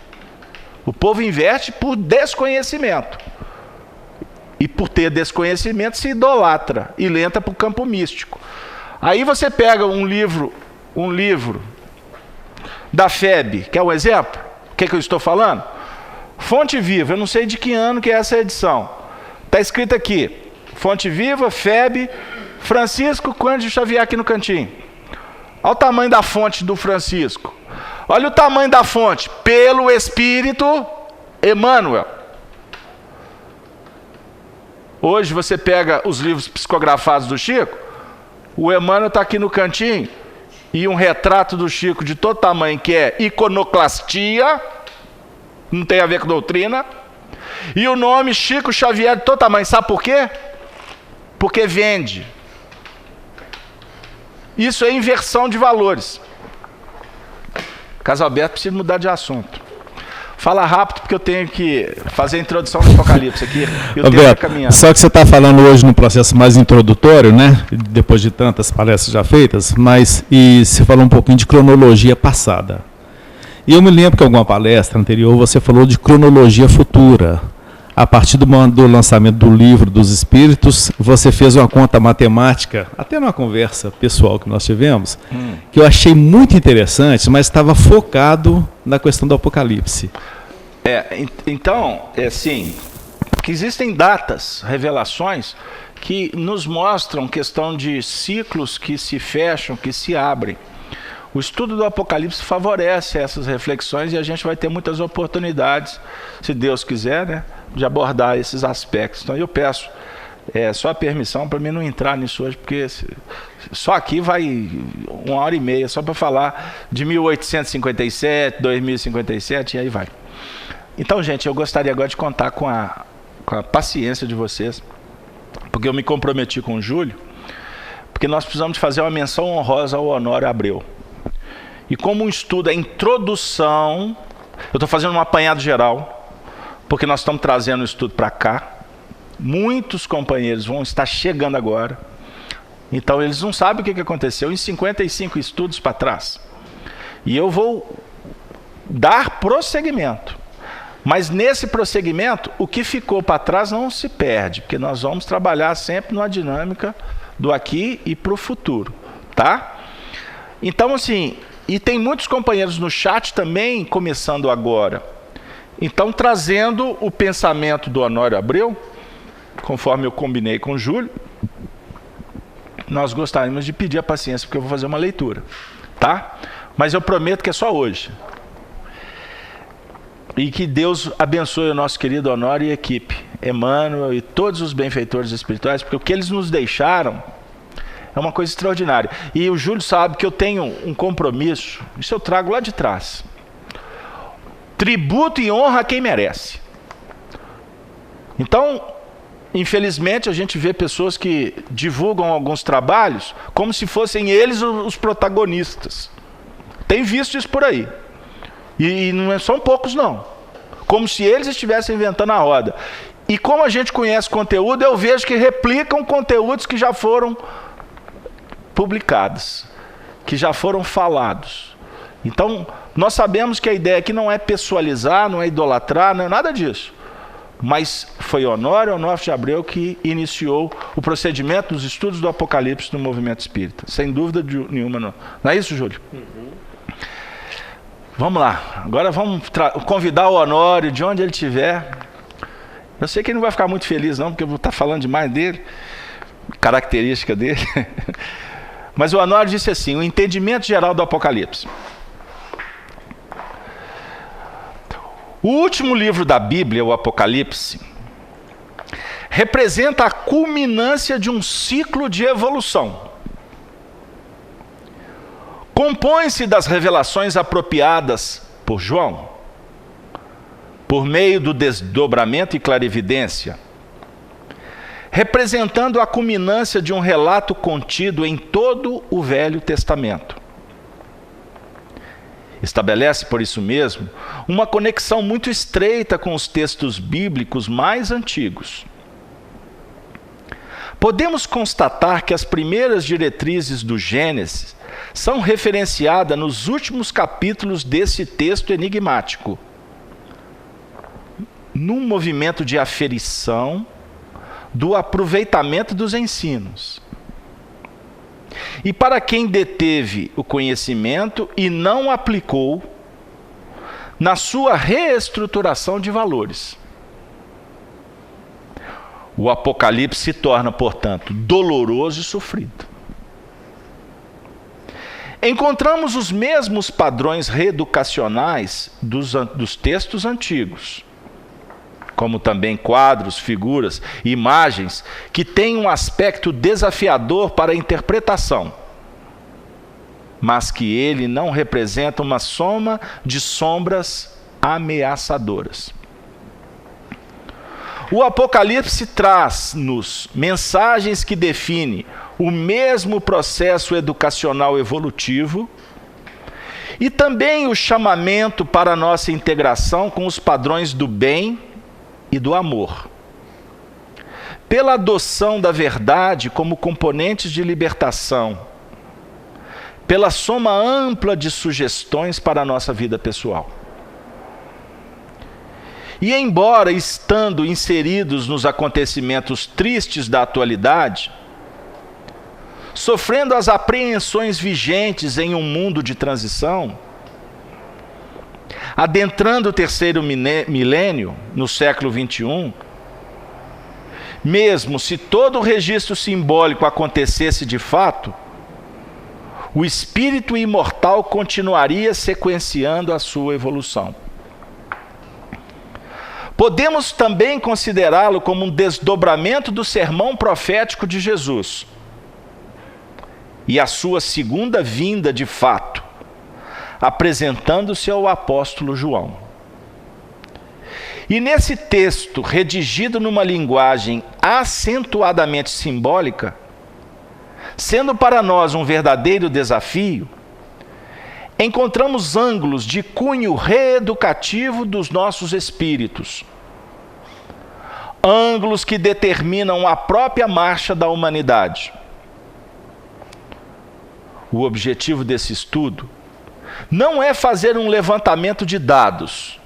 O povo inverte por desconhecimento. E por ter desconhecimento se idolatra e entra para o campo místico. Aí você pega um livro da FEB, quer um exemplo? O que eu estou falando? Fonte Viva, eu não sei de que ano que é essa edição. Está escrito aqui, Fonte Viva, FEB, Francisco Cândido Xavier aqui no cantinho. Olha o tamanho da fonte do Francisco. Olha o tamanho da fonte, pelo Espírito Emmanuel. Hoje você pega os livros psicografados do Chico, o Emmanuel está aqui no cantinho, e um retrato do Chico de todo tamanho, que é iconoclastia, não tem a ver com doutrina, e o nome Chico Xavier de todo tamanho. Sabe por quê? Porque vende. Isso é inversão de valores. Casalberto precisa mudar de assunto. Fala rápido, porque eu tenho que fazer a introdução do Apocalipse aqui. E o tempo vai caminhando. Só que você está falando hoje no processo mais introdutório, né? Depois de tantas palestras já feitas, e você falou um pouquinho de cronologia passada. E eu me lembro que em alguma palestra anterior você falou de cronologia futura. A partir do lançamento do Livro dos Espíritos, você fez uma conta matemática, até numa conversa pessoal que nós tivemos, que eu achei muito interessante, mas estava focado na questão do Apocalipse. Então, é assim, que existem datas, revelações, que nos mostram questão de ciclos que se fecham, que se abrem. O estudo do Apocalipse favorece essas reflexões e a gente vai ter muitas oportunidades, se Deus quiser, né, de abordar esses aspectos. Então eu peço só a permissão para mim não entrar nisso hoje, porque só aqui vai 1h30 só para falar de 1857, 2057 e aí vai. Então, gente, eu gostaria agora de contar com a paciência de vocês, porque eu me comprometi com o Júlio, porque nós precisamos fazer uma menção honrosa ao Honório Abreu. E como um estudo, a introdução, eu estou fazendo um apanhado geral, porque nós estamos trazendo o estudo para cá. Muitos companheiros vão estar chegando agora. Então eles não sabem o que aconteceu em 55 estudos para trás. E eu vou dar prosseguimento. Mas nesse prosseguimento, o que ficou para trás não se perde, porque nós vamos trabalhar sempre numa dinâmica do aqui e para o futuro, tá? Então, assim, e tem muitos companheiros no chat também, começando agora. Então, trazendo o pensamento do Honório Abreu, conforme eu combinei com o Júlio, nós gostaríamos de pedir a paciência, porque eu vou fazer uma leitura, tá? Mas eu prometo que é só hoje. E que Deus abençoe o nosso querido Honório e equipe, Emmanuel e todos os benfeitores espirituais, porque o que eles nos deixaram é uma coisa extraordinária. E o Júlio sabe que eu tenho um compromisso, isso eu trago lá de trás. Tributo e honra a quem merece. Então, infelizmente, a gente vê pessoas que divulgam alguns trabalhos como se fossem eles os protagonistas. Tem visto isso por aí. E não são poucos, não. Como se eles estivessem inventando a roda. E como a gente conhece conteúdo, eu vejo que replicam conteúdos que já foram publicados, que já foram falados. Então, nós sabemos que a ideia aqui não é pessoalizar, não é idolatrar, não é nada disso. Mas foi Honório de Abreu que iniciou o procedimento dos estudos do Apocalipse no movimento espírita. Sem dúvida nenhuma, não. Não é isso, Júlio? Vamos lá. Agora vamos convidar o Honório, de onde ele estiver. Eu sei que ele não vai ficar muito feliz, não, porque eu vou estar falando demais dele, característica dele. Mas o Honório disse assim: o entendimento geral do Apocalipse. O último livro da Bíblia, o Apocalipse, representa a culminância de um ciclo de evolução. Compõe-se das revelações apropriadas por João, por meio do desdobramento e clarividência, representando a culminância de um relato contido em todo o Velho Testamento. Estabelece, por isso mesmo, uma conexão muito estreita com os textos bíblicos mais antigos. Podemos constatar que as primeiras diretrizes do Gênesis são referenciadas nos últimos capítulos desse texto enigmático, num movimento de aferição do aproveitamento dos ensinos. E para quem deteve o conhecimento e não aplicou na sua reestruturação de valores. O Apocalipse se torna, portanto, doloroso e sofrido. Encontramos os mesmos padrões reeducacionais dos textos antigos, como também quadros, figuras, imagens que têm um aspecto desafiador para a interpretação, mas que ele não representa uma soma de sombras ameaçadoras. O Apocalipse traz-nos mensagens que definem o mesmo processo educacional evolutivo e também o chamamento para a nossa integração com os padrões do bem e do amor, pela adoção da verdade como componentes de libertação, pela soma ampla de sugestões para a nossa vida pessoal. E embora estando inseridos nos acontecimentos tristes da atualidade, sofrendo as apreensões vigentes em um mundo de transição, adentrando o terceiro milênio, no século XXI, mesmo se todo o registro simbólico acontecesse de fato, o espírito imortal continuaria sequenciando a sua evolução. Podemos também considerá-lo como um desdobramento do sermão profético de Jesus e a sua segunda vinda de fato, apresentando-se ao apóstolo João. E nesse texto, redigido numa linguagem acentuadamente simbólica, sendo para nós um verdadeiro desafio, encontramos ângulos de cunho reeducativo dos nossos espíritos, ângulos que determinam a própria marcha da humanidade. O objetivo desse estudo não é fazer um levantamento de dados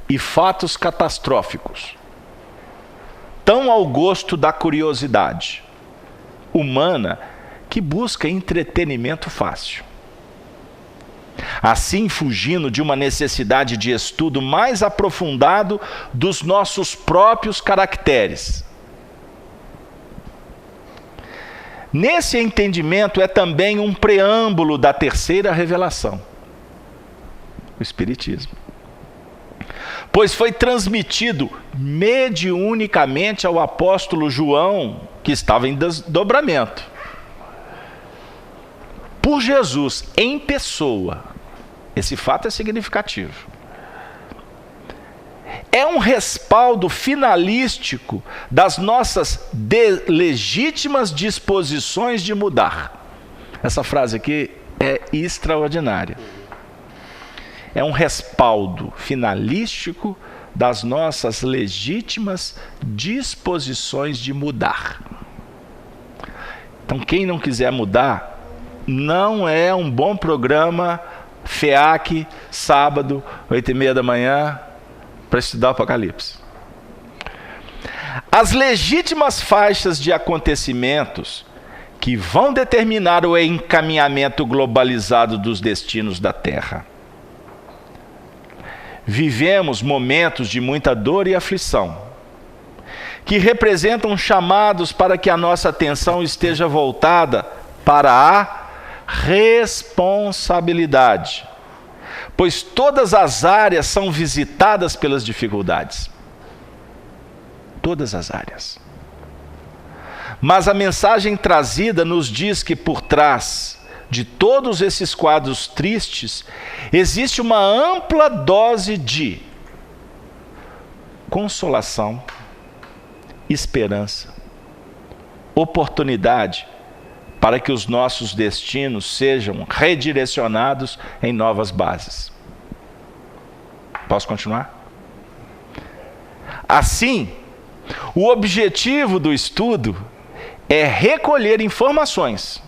e fatos catastróficos, tão ao gosto da curiosidade humana que busca entretenimento fácil, assim fugindo de uma necessidade de estudo mais aprofundado dos nossos próprios caracteres. Nesse entendimento é também um preâmbulo da terceira revelação, o Espiritismo, pois foi transmitido mediunicamente ao apóstolo João, que estava em desdobramento, por Jesus em pessoa. Esse fato é significativo. É um respaldo finalístico das nossas legítimas disposições de mudar. Essa frase aqui é extraordinária. É um respaldo finalístico das nossas legítimas disposições de mudar. Então, quem não quiser mudar, não é um bom programa FEAC, sábado, 8h30 da manhã, para estudar o Apocalipse. As legítimas faixas de acontecimentos que vão determinar o encaminhamento globalizado dos destinos da Terra. Vivemos momentos de muita dor e aflição, que representam chamados para que a nossa atenção esteja voltada para a responsabilidade, pois todas as áreas são visitadas pelas dificuldades. Todas as áreas. Mas a mensagem trazida nos diz que por trás de todos esses quadros tristes, existe uma ampla dose de consolação, esperança, oportunidade para que os nossos destinos sejam redirecionados em novas bases. Posso continuar? Assim, o objetivo do estudo é recolher informações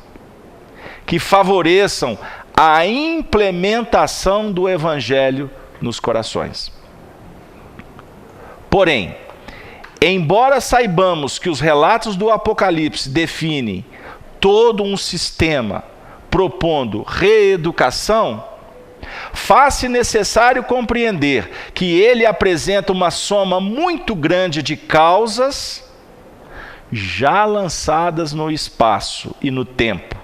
que favoreçam a implementação do Evangelho nos corações. Porém, embora saibamos que os relatos do Apocalipse definem todo um sistema propondo reeducação, faz-se necessário compreender que ele apresenta uma soma muito grande de causas já lançadas no espaço e no tempo,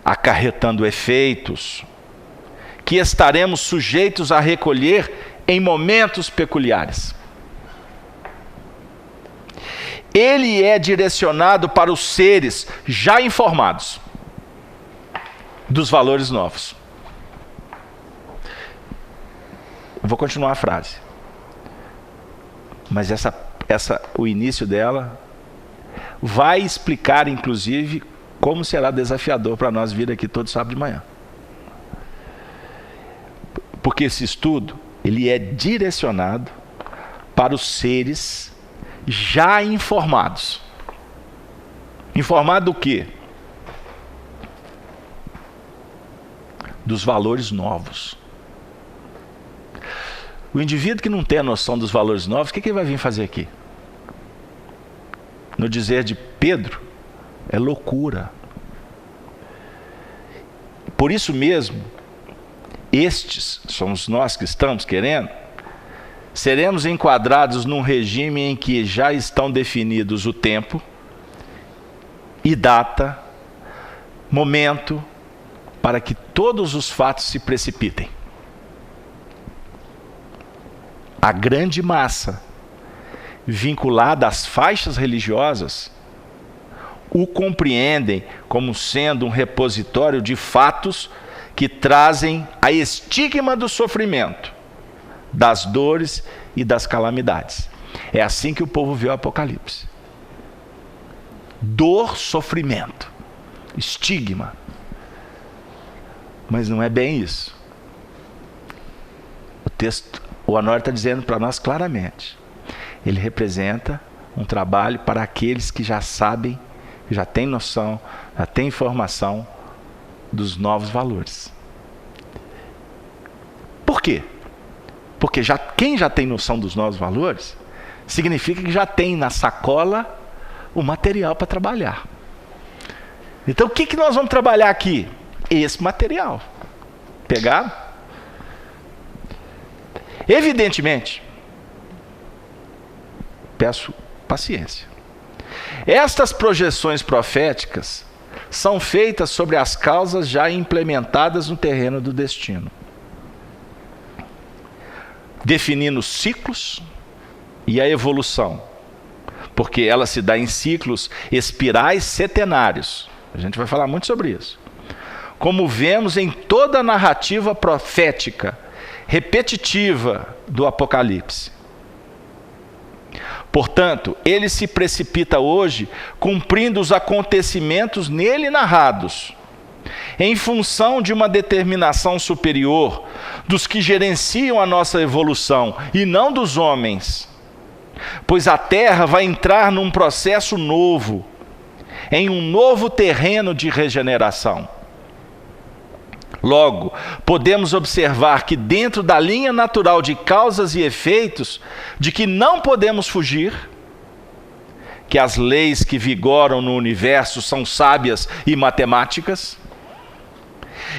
acarretando efeitos que estaremos sujeitos a recolher em momentos peculiares. Ele é direcionado para os seres já informados dos valores novos. Eu vou continuar a frase, mas o início dela vai explicar, inclusive, como será desafiador para nós vir aqui todo sábado de manhã. Porque esse estudo, ele é direcionado para os seres já informados. Informado do quê? Dos valores novos. O indivíduo que não tem a noção dos valores novos, o que ele vai vir fazer aqui? No dizer de Pedro, é loucura. Por isso mesmo, estes somos nós que estamos querendo, seremos enquadrados num regime em que já estão definidos o tempo e data, momento, para que todos os fatos se precipitem. A grande massa, vinculada às faixas religiosas, o compreendem como sendo um repositório de fatos que trazem a estigma do sofrimento, das dores e das calamidades. É assim que o povo vê o Apocalipse. Dor, sofrimento, estigma. Mas não é bem isso. O texto, o Anor está dizendo para nós claramente. Ele representa um trabalho para aqueles que já sabem, que já têm noção, já têm informação dos novos valores. Por quê? Porque quem já tem noção dos novos valores, significa que já tem na sacola o material para trabalhar. Então o que nós vamos trabalhar aqui? Esse material. Pegaram? Evidentemente, peço paciência. Estas projeções proféticas são feitas sobre as causas já implementadas no terreno do destino, definindo ciclos e a evolução, porque ela se dá em ciclos espirais setenários. A gente vai falar muito sobre isso. Como vemos em toda a narrativa profética repetitiva do Apocalipse. Portanto, ele se precipita hoje cumprindo os acontecimentos nele narrados, em função de uma determinação superior dos que gerenciam a nossa evolução e não dos homens, pois a Terra vai entrar num processo novo, em um novo terreno de regeneração. Logo, podemos observar que dentro da linha natural de causas e efeitos, de que não podemos fugir, que as leis que vigoram no universo são sábias e matemáticas,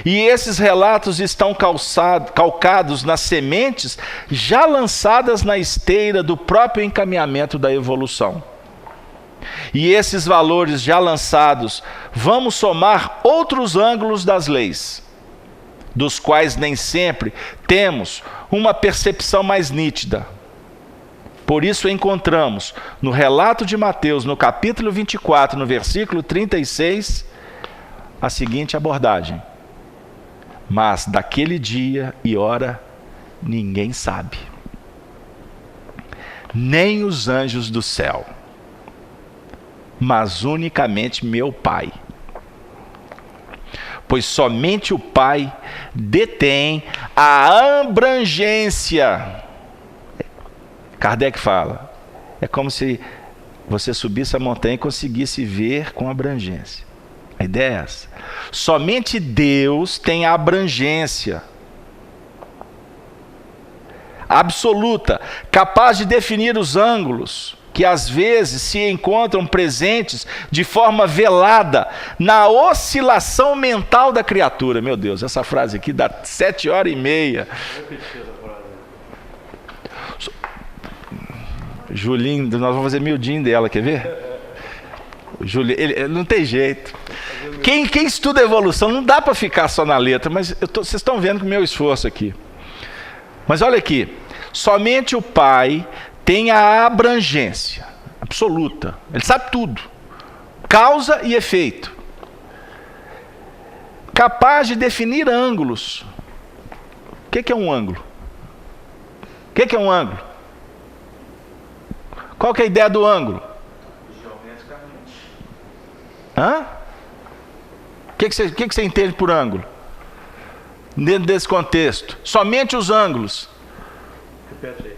e esses relatos estão calcados nas sementes já lançadas na esteira do próprio encaminhamento da evolução. E esses valores já lançados, vamos somar outros ângulos das leis, dos quais nem sempre temos uma percepção mais nítida. Por isso encontramos no relato de Mateus, no capítulo 24, no versículo 36, a seguinte abordagem: mas daquele dia e hora ninguém sabe, nem os anjos do céu, mas unicamente meu Pai. Pois somente o Pai detém a abrangência. Kardec fala, é como se você subisse a montanha e conseguisse ver com abrangência. A ideia é essa. Somente Deus tem a abrangência absoluta, capaz de definir os ângulos que às vezes se encontram presentes de forma velada na oscilação mental da criatura. Meu Deus, essa frase aqui dá 7h30. Julinho, nós vamos fazer miudinho dela, quer ver? Julinho, ele não tem jeito. Quem estuda evolução não dá para ficar só na letra, mas vocês estão vendo com o meu esforço aqui. Mas olha aqui, somente o Pai tem a abrangência absoluta. Ele sabe tudo. Causa e efeito. Capaz de definir ângulos. O que é um ângulo? O que é um ângulo? Qual que é a ideia do ângulo? Geometricamente. Hã? O que você entende por ângulo? Dentro desse contexto. Somente os ângulos. Repete aí.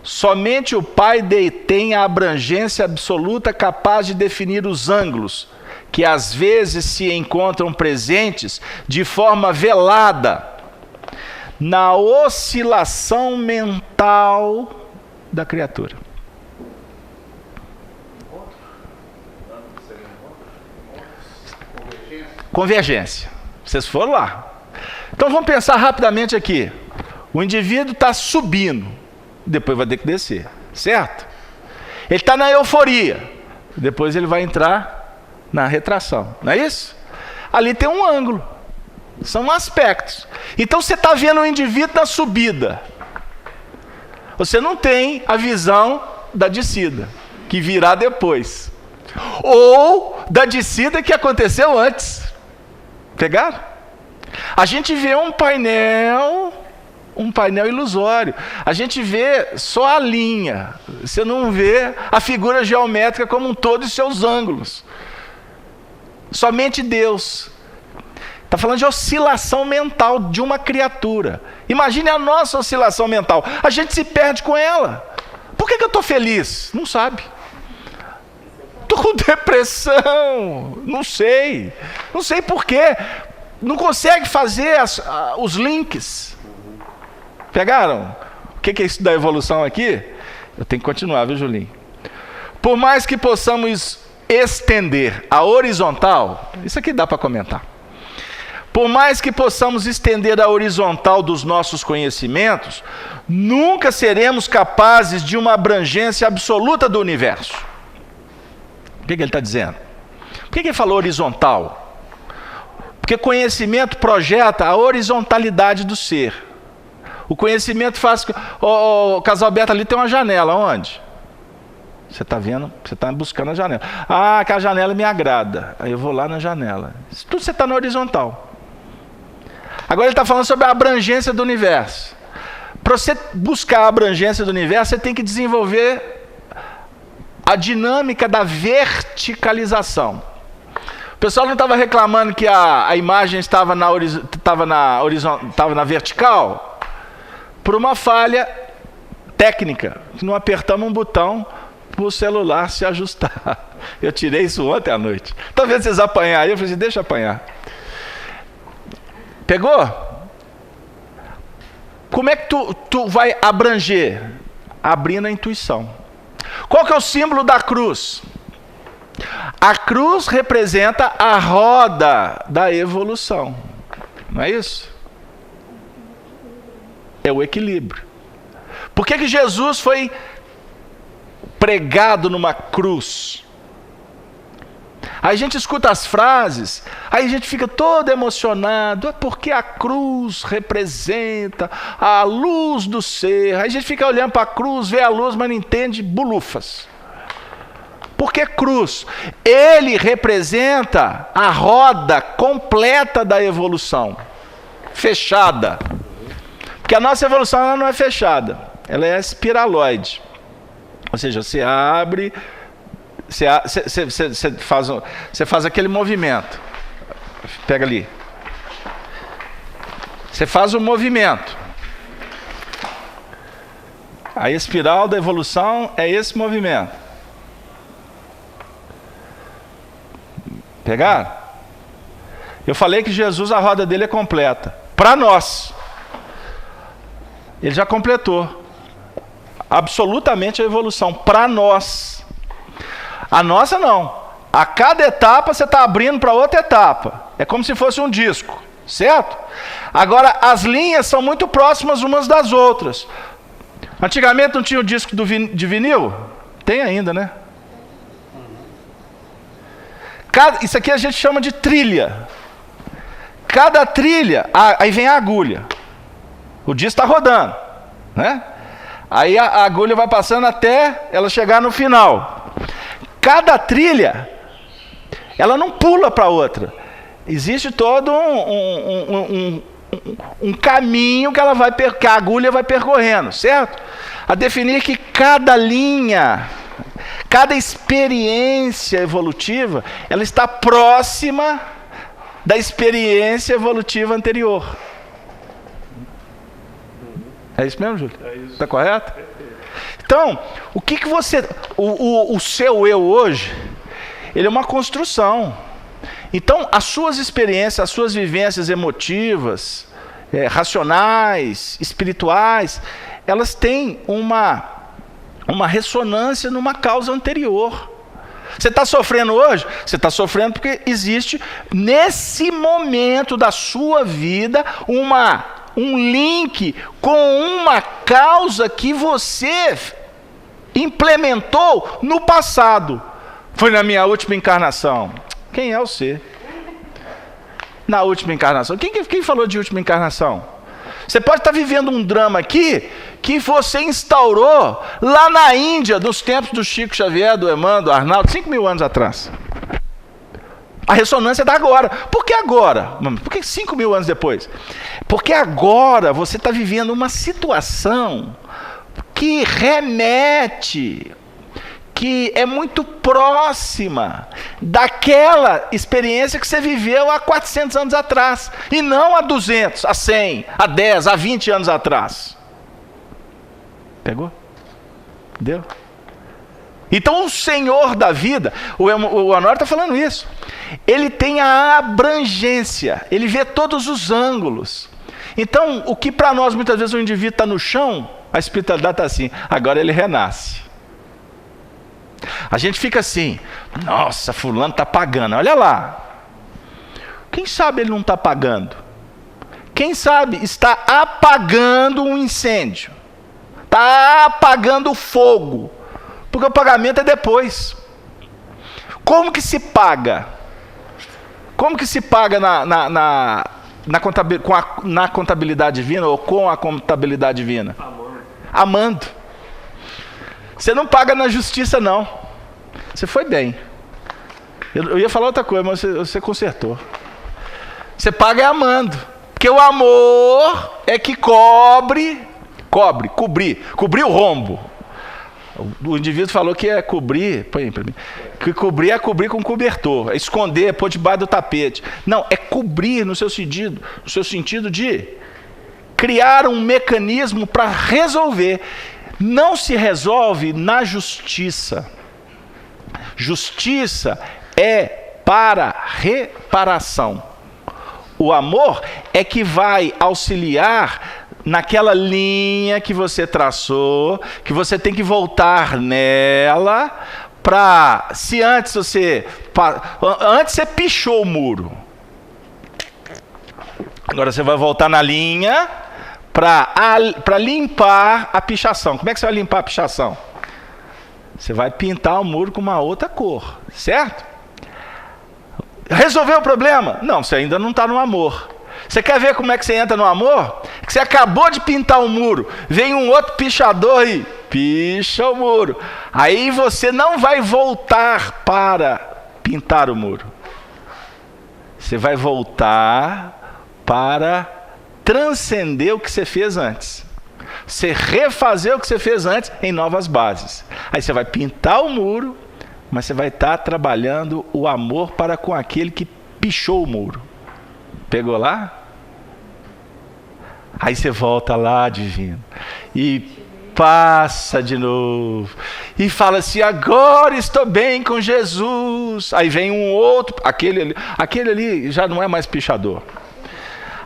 Somente o Pai detém a abrangência absoluta capaz de definir os ângulos, que às vezes se encontram presentes de forma velada na oscilação mental da criatura. Convergência. Vocês foram lá. Então vamos pensar rapidamente aqui. O indivíduo está subindo, depois vai ter que descer, certo? Ele está na euforia, depois ele vai entrar na retração, não é isso? Ali tem um ângulo, são aspectos. Então você está vendo o indivíduo na subida, você não tem a visão da descida, que virá depois, ou da descida que aconteceu antes. Pegaram? A gente vê um painel ilusório. A gente vê só a linha. Você não vê a figura geométrica como um todo e seus ângulos. Somente Deus. Está falando de oscilação mental de uma criatura. Imagine a nossa oscilação mental. A gente se perde com ela. Por que eu estou feliz? Não sabe. Estou com depressão. Não sei. Não sei por quê. Não consegue fazer os links. Pegaram? O que é isso da evolução aqui? Eu tenho que continuar, viu, Julinho? Por mais que possamos estender a horizontal, isso aqui dá para comentar. Por mais que possamos estender a horizontal dos nossos conhecimentos, nunca seremos capazes de uma abrangência absoluta do universo. O que ele está dizendo? Por que ele falou horizontal? Porque conhecimento projeta a horizontalidade do ser. O conhecimento faz... O Casalberto ali tem uma janela, onde? Você está vendo? Você está buscando a janela. Ah, aquela janela me agrada. Aí eu vou lá na janela. Isso tudo você está na horizontal. Agora ele está falando sobre a abrangência do universo. Para você buscar a abrangência do universo, você tem que desenvolver a dinâmica da verticalização. O pessoal não estava reclamando que a imagem estava na vertical? Por uma falha técnica, que não apertamos um botão para o celular se ajustar. Eu tirei isso ontem à noite. Talvez vocês apanharem. Eu falei assim, deixa apanhar. Pegou? Como é que tu vai abranger? Abrindo a intuição. Qual que é o símbolo da cruz? A cruz representa a roda da evolução. Não é isso? É o equilíbrio. Por que Jesus foi pregado numa cruz? Aí a gente escuta as frases, aí a gente fica todo emocionado, é porque a cruz representa a luz do ser. Aí a gente fica olhando para a cruz, vê a luz, mas não entende bulufas. Por que cruz? Ele representa a roda completa da evolução, fechada. Porque a nossa evolução ela não é fechada, ela é espiraloide. Ou seja, você abre, você faz aquele movimento. Pega ali. Você faz o movimento. A espiral da evolução é esse movimento. Pegaram? Eu falei que Jesus, a roda dele é completa. Para nós. Ele já completou. Absolutamente a evolução. Para nós. A nossa não. A cada etapa você está abrindo para outra etapa. É como se fosse um disco. Certo? Agora, as linhas são muito próximas umas das outras. Antigamente não tinha o disco de vinil? Tem ainda, né? Isso aqui a gente chama de trilha. Cada trilha, aí vem a agulha. O disco está rodando, né? Aí a agulha vai passando até ela chegar no final. Cada trilha, ela não pula para outra. Existe todo um caminho que que a agulha vai percorrendo, certo? A definir que cada linha, cada experiência evolutiva, ela está próxima da experiência evolutiva anterior. É isso mesmo, Júlio? É isso. Está correto? Então, o que você... O seu eu hoje, ele é uma construção. Então, as suas experiências, as suas vivências emotivas, racionais, espirituais, elas têm uma ressonância numa causa anterior. Você está sofrendo hoje? Você está sofrendo porque existe, nesse momento da sua vida, um link com uma causa que você implementou no passado. Foi na minha última encarnação. Quem é o ser? Na última encarnação. Quem falou de última encarnação? Você pode estar vivendo um drama aqui que você instaurou lá na Índia, nos tempos do Chico Xavier, do Emmanuel, do Arnaldo, 5.000 anos atrás. A ressonância está agora. Por que agora? Por que 5.000 anos depois? Porque agora você está vivendo uma situação que remete, que é muito próxima daquela experiência que você viveu há 400 anos atrás. E não há 200, há 100, há 10, há 20 anos atrás. Pegou? Deu? Então o Senhor da vida, o Honório está falando isso, ele tem a abrangência, ele vê todos os ângulos. Então, o que para nós muitas vezes o indivíduo está no chão, a espiritualidade está assim, agora ele renasce. A gente fica assim, nossa, fulano está pagando, olha lá. Quem sabe ele não está pagando? Quem sabe está apagando um incêndio, está apagando o fogo, porque o pagamento é depois. Como que se paga? Como que se paga na contabilidade divina ou com a contabilidade divina? Amando. Você não paga na justiça, não. Você foi bem. Eu ia falar outra coisa, mas você consertou. Você paga amando. Porque o amor é que cobrir o rombo. O indivíduo falou que é cobrir, põe aí para mim, que cobrir é cobrir com cobertor, é esconder, é pôr debaixo do tapete. Não, é cobrir no seu sentido de criar um mecanismo para resolver. Não se resolve na justiça. Justiça é para reparação. O amor é que vai auxiliar naquela linha que você traçou, que você tem que voltar nela, para, se antes você pichou o muro, agora você vai voltar na linha para limpar a pichação. Como é que você vai limpar a pichação? Você vai pintar o muro com uma outra cor, certo? Resolveu o problema? Não, você ainda não está no amor. Você quer ver como é que você entra no amor? Que você acabou de pintar um muro, vem um outro pichador e picha o muro. Aí você não vai voltar para pintar o muro. Você vai voltar para transcender o que você fez antes. Você refazer o que você fez antes em novas bases. Aí você vai pintar o muro, mas você vai estar trabalhando o amor para com aquele que pichou o muro. Pegou lá? Aí você volta lá, divino, e passa de novo, e fala assim, agora estou bem com Jesus. Aí vem um outro, aquele ali já não é mais pichador.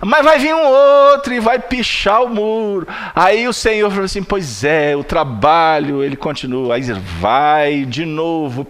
Mas vai vir um outro e vai pichar o muro. Aí o Senhor falou assim, pois é, o trabalho, ele continua. Aí vai de novo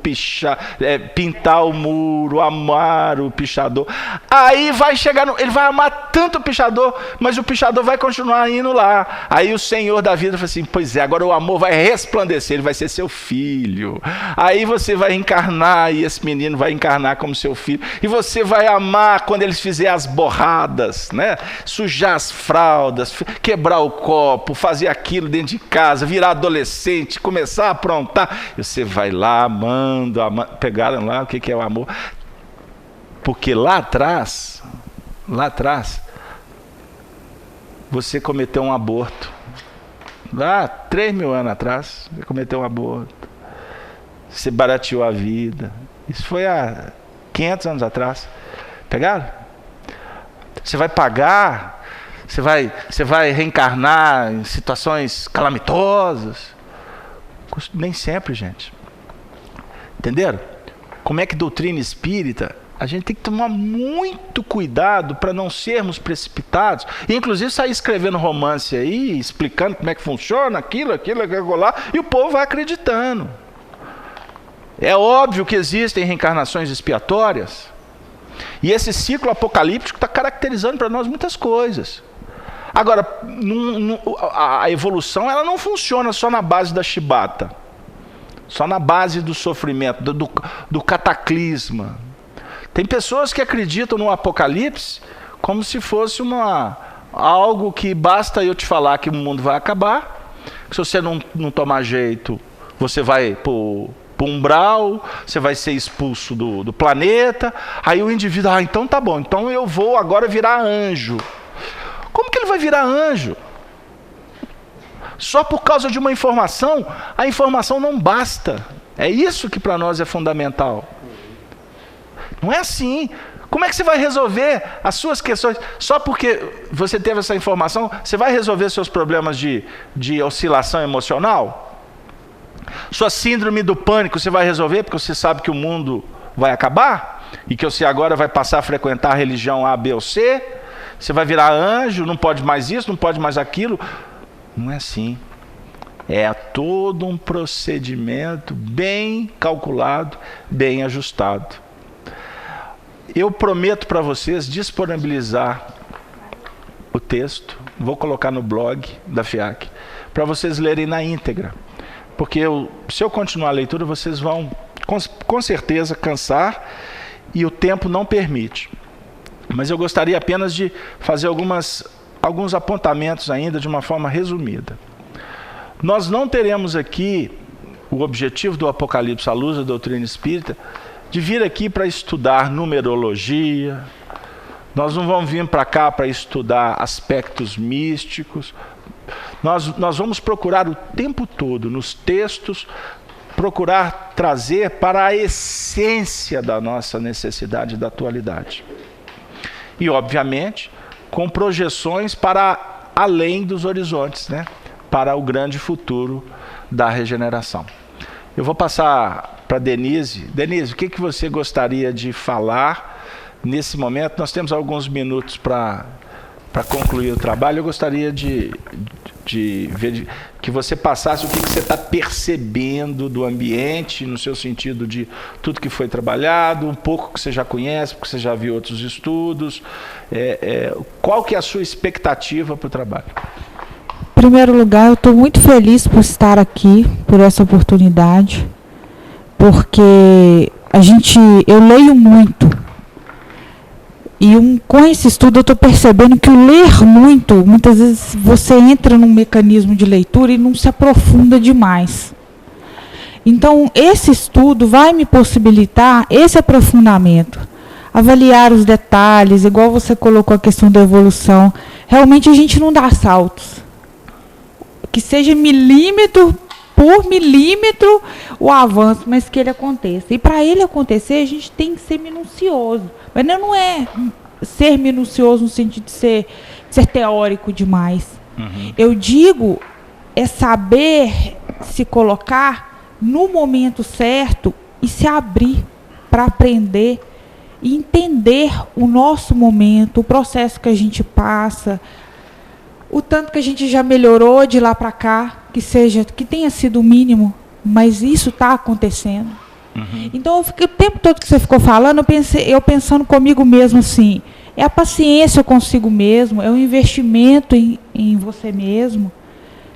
pintar o muro, amar o pichador. Aí vai chegar, ele vai amar tanto o pichador, mas o pichador vai continuar indo lá. Aí o Senhor da vida falou assim, pois é, agora o amor vai resplandecer, ele vai ser seu filho. Aí você vai encarnar, e esse menino vai encarnar como seu filho. E você vai amar quando eles fizerem as borradas, né? Sujar as fraldas, quebrar o copo, fazer aquilo dentro de casa, virar adolescente, começar a aprontar. E você vai lá amando. Pegaram lá o que é o amor? Porque lá atrás, você cometeu um aborto. Lá, 3.000 anos atrás, você cometeu um aborto. Você barateou a vida. Isso foi há 500 anos atrás. Pegaram? Você vai pagar, você vai reencarnar em situações calamitosas. Nem sempre, gente. Entenderam? Como é que doutrina espírita, a gente tem que tomar muito cuidado para não sermos precipitados. E inclusive sair escrevendo romance aí, explicando como é que funciona, aquilo lá, e o povo vai acreditando. É óbvio que existem reencarnações expiatórias. E esse ciclo apocalíptico está caracterizando para nós muitas coisas. Agora, a evolução ela não funciona só na base da chibata, só na base do sofrimento, do cataclisma. Tem pessoas que acreditam no apocalipse como se fosse algo que basta eu te falar que o mundo vai acabar, que se você não tomar jeito, você vai pro umbral, você vai ser expulso do planeta. Aí o indivíduo, então tá bom, então eu vou agora virar anjo. Como que ele vai virar anjo? Só por causa de uma informação? A informação não basta. É isso que para nós é fundamental. Não é assim. Como é que você vai resolver as suas questões? Só porque você teve essa informação, você vai resolver seus problemas de oscilação emocional? Sua síndrome do pânico você vai resolver porque você sabe que o mundo vai acabar? E que você agora vai passar a frequentar a religião A, B ou C? Você vai virar anjo, não pode mais isso, não pode mais aquilo? Não é assim. É todo um procedimento bem calculado, bem ajustado. Eu prometo para vocês disponibilizar o texto, vou colocar no blog da FIAC, para vocês lerem na íntegra. Porque se eu continuar a leitura, vocês vão com certeza cansar e o tempo não permite. Mas eu gostaria apenas de fazer alguns apontamentos ainda de uma forma resumida. Nós não teremos aqui o objetivo do Apocalipse à luz da doutrina espírita de vir aqui para estudar numerologia. Nós não vamos vir para cá para estudar aspectos místicos. Nós vamos procurar o tempo todo, nos textos, procurar trazer para a essência da nossa necessidade da atualidade. E, obviamente, com projeções para além dos horizontes, né? Para o grande futuro da regeneração. Eu vou passar para Denise. Denise, o que você gostaria de falar nesse momento? Nós temos alguns minutos para concluir o trabalho. Eu gostaria de ver que você passasse o que você está percebendo do ambiente, no seu sentido de tudo que foi trabalhado, um pouco que você já conhece, porque você já viu outros estudos. Qual que é a sua expectativa para o trabalho? Em primeiro lugar, eu estou muito feliz por estar aqui, por essa oportunidade, porque eu leio muito, com esse estudo eu estou percebendo que o ler muitas vezes você entra num mecanismo de leitura e não se aprofunda demais. Então, esse estudo vai me possibilitar esse aprofundamento, avaliar os detalhes, igual você colocou a questão da evolução. Realmente a gente não dá saltos. Que seja milímetro por milímetro o avanço, mas que ele aconteça. E para ele acontecer, a gente tem que ser minucioso. Mas não é ser minucioso no sentido de ser teórico demais. Eu digo, é saber se colocar no momento certo e se abrir para aprender e entender o nosso momento, o processo que a gente passa, o tanto que a gente já melhorou de lá para cá, que tenha sido o mínimo, mas isso está acontecendo. Então, o tempo todo que você ficou falando, eu pensando comigo mesmo assim, é a paciência consigo mesmo, é o investimento em você mesmo,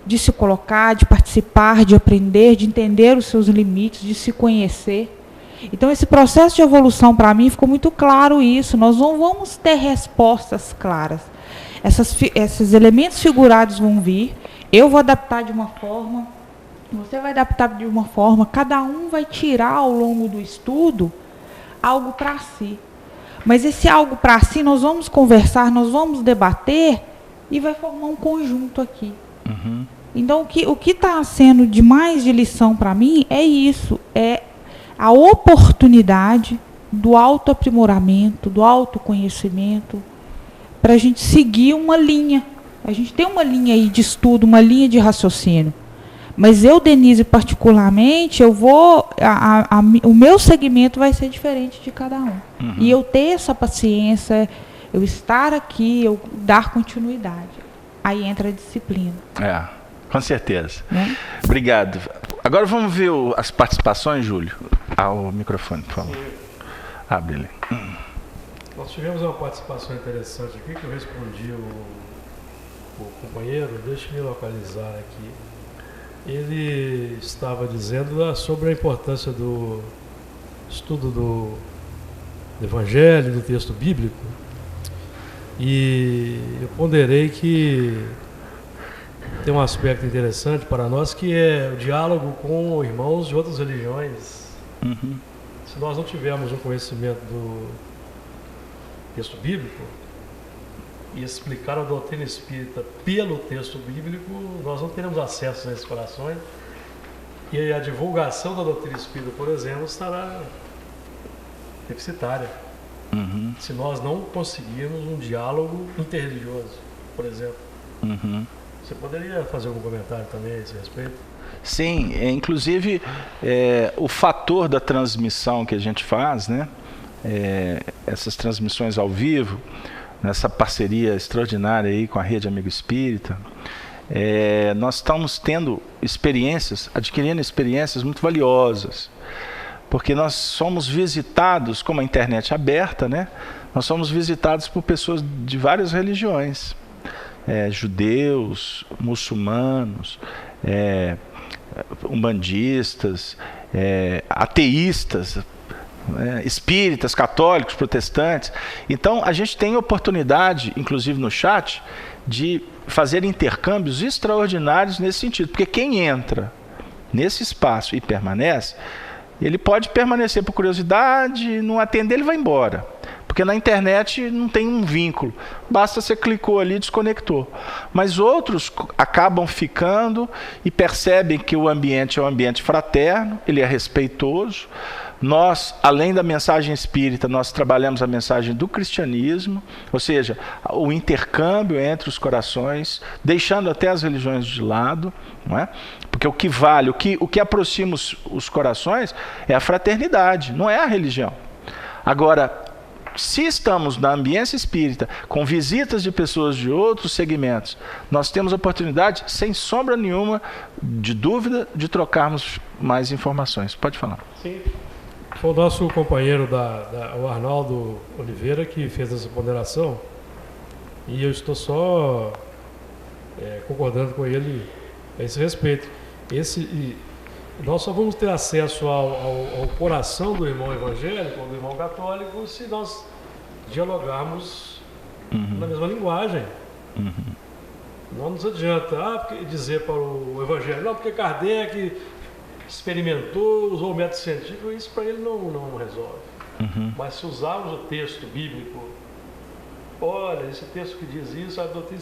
de se colocar, de participar, de aprender, de entender os seus limites, de se conhecer. Então, esse processo de evolução, para mim, ficou muito claro isso. Nós não vamos ter respostas claras. Esses elementos figurados vão vir, eu vou adaptar de uma forma, você vai adaptar de uma forma, cada um vai tirar ao longo do estudo algo para si. Mas esse algo para si, nós vamos conversar, nós vamos debater e vai formar um conjunto aqui. Então, o que está sendo de mais de lição para mim é isso, é a oportunidade do autoaprimoramento, do autoconhecimento, para a gente seguir uma linha. A gente tem uma linha aí de estudo, uma linha de raciocínio. Mas eu, Denise, particularmente, o meu segmento vai ser diferente de cada um. E eu ter essa paciência, eu estar aqui, eu dar continuidade. Aí entra a disciplina. Com certeza. Obrigado. Agora vamos ver as participações, Júlio. O microfone, por favor. Abre ele. Nós tivemos uma participação interessante aqui, que eu respondi o companheiro, deixa eu me localizar aqui. Ele estava dizendo sobre a importância do estudo do Evangelho, do texto bíblico, e eu ponderei que tem um aspecto interessante para nós, que é o diálogo com irmãos de outras religiões. Se nós não tivermos um conhecimento do texto bíblico e explicar a doutrina espírita pelo texto bíblico, nós não teremos acesso a esses corações, e a divulgação da doutrina espírita, por exemplo, estará deficitária. Se nós não conseguirmos um diálogo interreligioso, por exemplo. Você poderia fazer algum comentário também a esse respeito? Sim, inclusive o fator da transmissão que a gente faz, né? Essas transmissões ao vivo, nessa parceria extraordinária aí com a Rede Amigo Espírita, nós estamos tendo adquirindo experiências muito valiosas, porque nós somos visitados, como a internet é aberta, né? Nós somos visitados por pessoas de várias religiões, judeus, muçulmanos, umbandistas, ateístas, espíritas, católicos, protestantes. Então, a gente tem oportunidade, inclusive no chat, de fazer intercâmbios extraordinários nesse sentido. Porque quem entra nesse espaço e permanece, ele pode permanecer por curiosidade, não atender, ele vai embora. Porque na internet não tem um vínculo. Basta você clicou ali e desconectou. Mas outros acabam ficando e percebem que o ambiente é um ambiente fraterno, ele é respeitoso. Nós, além da mensagem espírita, nós trabalhamos a mensagem do cristianismo, ou seja, o intercâmbio entre os corações, deixando até as religiões de lado, não é? Porque o que vale, o que aproxima os corações é a fraternidade, não é a religião. Agora, se estamos na ambiência espírita, com visitas de pessoas de outros segmentos, nós temos a oportunidade, sem sombra nenhuma de dúvida, de trocarmos mais informações. Pode falar. Sim. Foi o nosso companheiro, o Arnaldo Oliveira, que fez essa ponderação, e eu estou só concordando com ele a esse respeito. Nós só vamos ter acesso ao coração do irmão evangélico ou do irmão católico se nós dialogarmos na mesma linguagem. Não nos adianta dizer para o Evangelho, não, porque Kardec experimentou, usou o método científico, isso para ele não resolve. Mas se usarmos o texto bíblico, olha, esse texto que diz isso, a doutrina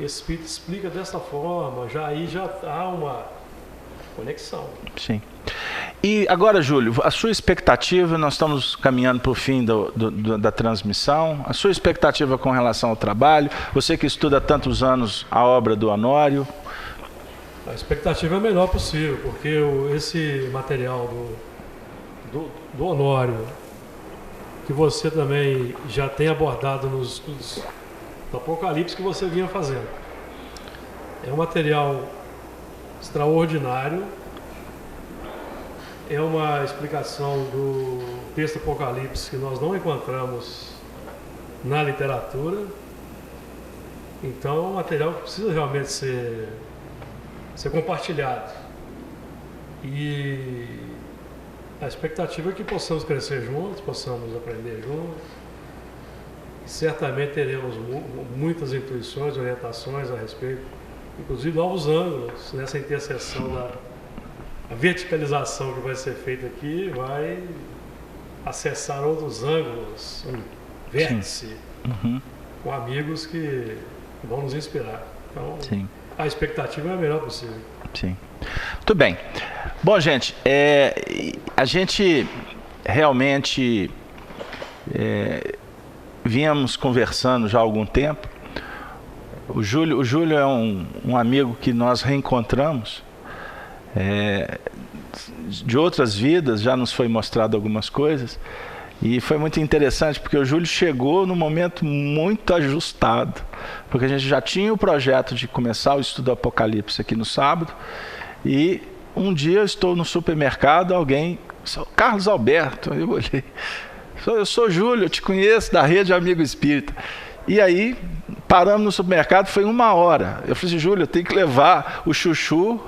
espírita explica dessa forma, aí já há uma conexão. Sim. E agora, Júlio, a sua expectativa, nós estamos caminhando para o fim da transmissão, a sua expectativa com relação ao trabalho, você que estuda há tantos anos a obra do Honório? A expectativa é a melhor possível, porque esse material do Honório, que você também já tem abordado nos estudos do Apocalipse que você vinha fazendo, é um material extraordinário. É uma explicação do texto Apocalipse que nós não encontramos na literatura. Então é um material que precisa realmente ser compartilhado. E a expectativa é que possamos crescer juntos, possamos aprender juntos. E certamente teremos muitas intuições, orientações a respeito, inclusive novos ângulos nessa interseção a verticalização que vai ser feita aqui vai acessar outros ângulos, um vértice, com amigos que vão nos inspirar. Então, a expectativa é a melhor possível. Sim. Muito bem. Bom, gente, a gente realmente vínhamos conversando já há algum tempo. O Júlio é um amigo que nós reencontramos. De outras vidas, já nos foi mostrado algumas coisas, e foi muito interessante porque o Júlio chegou num momento muito ajustado, porque a gente já tinha o projeto de começar o estudo do Apocalipse aqui no sábado, e um dia eu estou no supermercado, alguém, Carlos Alberto, eu olhei, eu sou Júlio, eu te conheço da Rede Amigo Espírita. E aí, paramos no supermercado, foi 1 hora. Eu falei assim, Júlio, eu tenho que levar o chuchu,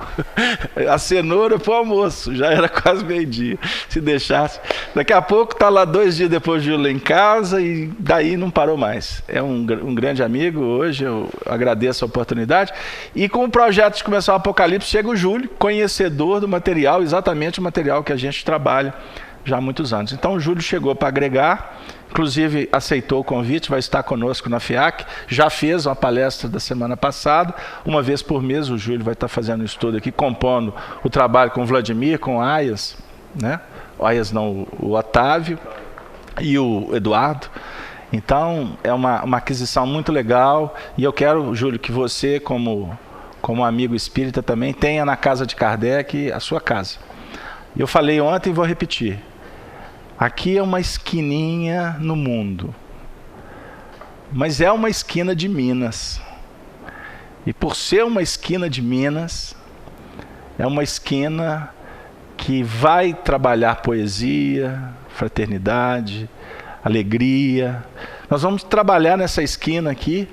a cenoura para o almoço. Já era quase meio-dia, se deixasse. Daqui a pouco está lá 2 dias depois de Júlio em casa e daí não parou mais. É um grande amigo hoje, eu agradeço a oportunidade. E com o projeto de começar o Apocalipse, chega o Júlio, conhecedor do material, exatamente o material que a gente trabalha já há muitos anos. Então o Júlio chegou para agregar, inclusive aceitou o convite, vai estar conosco na FIAC, já fez uma palestra da semana passada, uma vez por mês o Júlio vai estar fazendo um estudo aqui, compondo o trabalho com o Vladimir, com o Ayas, né? O Ayas não, o Otávio e o Eduardo. Então é uma aquisição muito legal, e eu quero, Júlio, que você, como amigo espírita também, tenha na casa de Kardec a sua casa. Eu falei ontem e vou repetir. Aqui é uma esquininha no mundo, mas é uma esquina de Minas. E por ser uma esquina de Minas, é uma esquina que vai trabalhar poesia, fraternidade, alegria. Nós vamos trabalhar nessa esquina aqui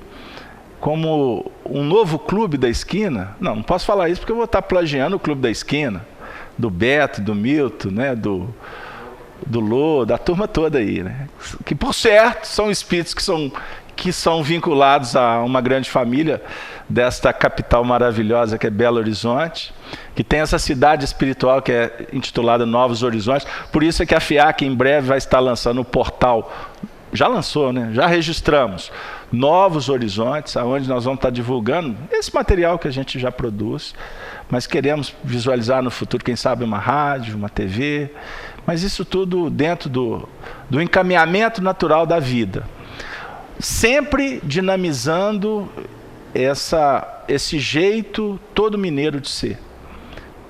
como um novo clube da esquina. Não posso falar isso porque eu vou estar plagiando o clube da esquina, do Beto, do Milton, né, do Lô, da turma toda aí, né? Que por certo são espíritos que são vinculados a uma grande família desta capital maravilhosa que é Belo Horizonte, que tem essa cidade espiritual que é intitulada Novos Horizontes. Por isso é que a FIAC em breve vai estar lançando o portal, já lançou, né? Já registramos Novos Horizontes, onde nós vamos estar divulgando esse material que a gente já produz, mas queremos visualizar no futuro, quem sabe, uma rádio, uma TV, mas isso tudo dentro do encaminhamento natural da vida, sempre dinamizando esse jeito todo mineiro de ser,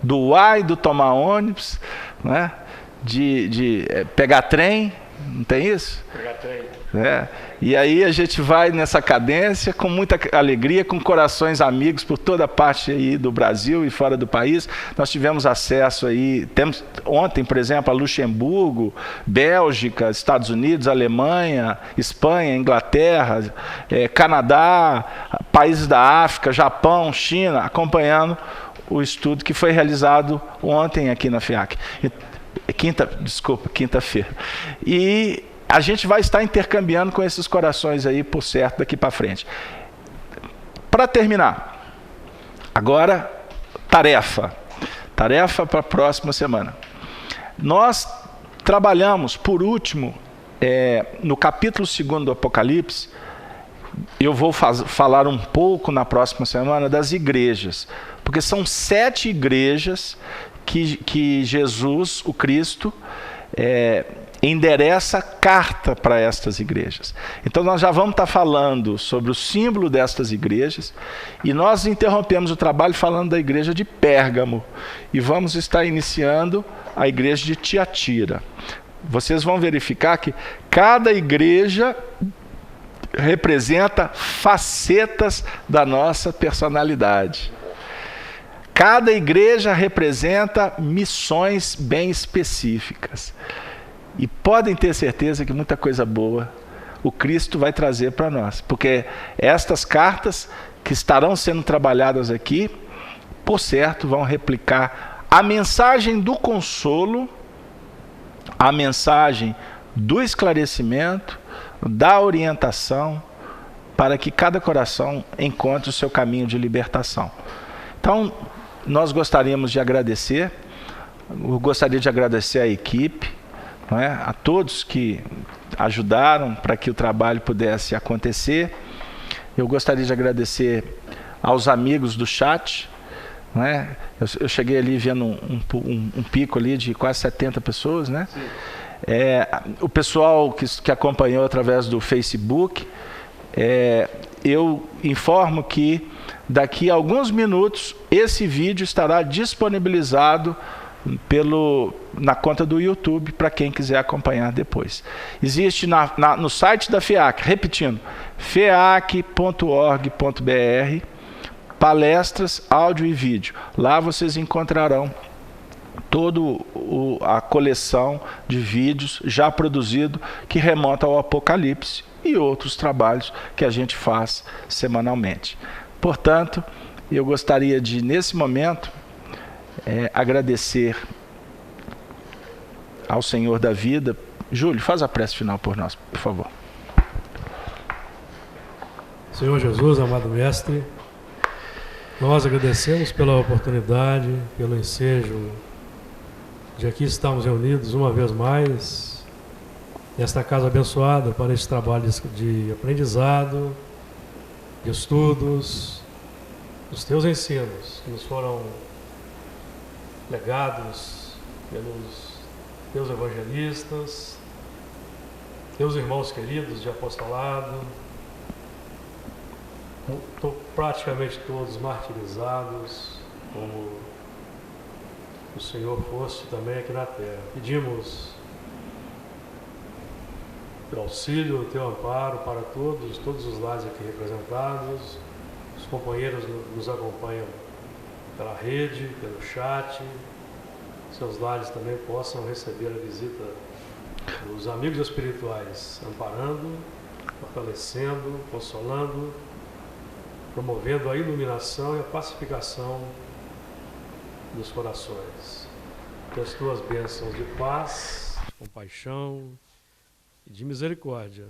do uai, do tomar ônibus, né? de pegar trem, não tem isso? Pegar trem. E aí a gente vai nessa cadência com muita alegria, com corações amigos por toda parte aí do Brasil e fora do país. Nós tivemos acesso aí, temos ontem, por exemplo, a Luxemburgo, Bélgica, Estados Unidos, Alemanha, Espanha, Inglaterra, Canadá, países da África, Japão, China, acompanhando o estudo que foi realizado ontem aqui na FIAC. Quinta-feira. E a gente vai estar intercambiando com esses corações aí, por certo, daqui para frente. Para terminar, agora, tarefa para a próxima semana. Nós trabalhamos, por último, no capítulo 2 do Apocalipse. Eu vou falar um pouco na próxima semana das igrejas, porque são 7 igrejas que Jesus, o Cristo, endereça carta para estas igrejas. Então nós já vamos estar falando sobre o símbolo destas igrejas, e nós interrompemos o trabalho falando da igreja de Pérgamo, e vamos estar iniciando a igreja de Tiatira. Vocês vão verificar que cada igreja representa facetas da nossa personalidade. Cada igreja representa missões bem específicas. E podem ter certeza que muita coisa boa o Cristo vai trazer para nós. Porque estas cartas que estarão sendo trabalhadas aqui, por certo, vão replicar a mensagem do consolo, a mensagem do esclarecimento, da orientação, para que cada coração encontre o seu caminho de libertação. Então, nós gostaríamos de agradecer, eu gostaria de agradecer à equipe, não é? A todos que ajudaram para que o trabalho pudesse acontecer. Eu gostaria de agradecer aos amigos do chat, não é? Eu cheguei ali vendo um pico ali de quase 70 pessoas, né? O pessoal que acompanhou através do Facebook, eu informo que daqui a alguns minutos esse vídeo estará disponibilizado na conta do YouTube para quem quiser acompanhar depois. Existe no site da FEAC, repetindo, feac.org.br, palestras, áudio e vídeo. Lá vocês encontrarão toda a coleção de vídeos já produzido que remonta ao Apocalipse e outros trabalhos que a gente faz semanalmente. Portanto, eu gostaria de, nesse momento, agradecer ao Senhor da vida. Júlio, faz a prece final por nós, por favor. Senhor Jesus, amado Mestre, nós agradecemos pela oportunidade, pelo ensejo de aqui estarmos reunidos uma vez mais nesta casa abençoada para esse trabalho de aprendizado, de estudos, os teus ensinos que nos foram legados pelos teus evangelistas, teus irmãos queridos de apostolado, praticamente todos martirizados, como o Senhor fosse também aqui na terra. Pedimos teu auxílio, teu amparo para todos os lares aqui representados. Os companheiros nos acompanham pela rede, pelo chat. Seus lares também possam receber a visita dos amigos espirituais, amparando, fortalecendo, consolando, promovendo a iluminação e a pacificação dos corações. Que as tuas bênçãos de paz, de compaixão e de misericórdia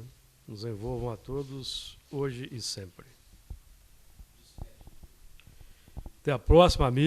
nos envolvam a todos, hoje e sempre. Até a próxima, amigo.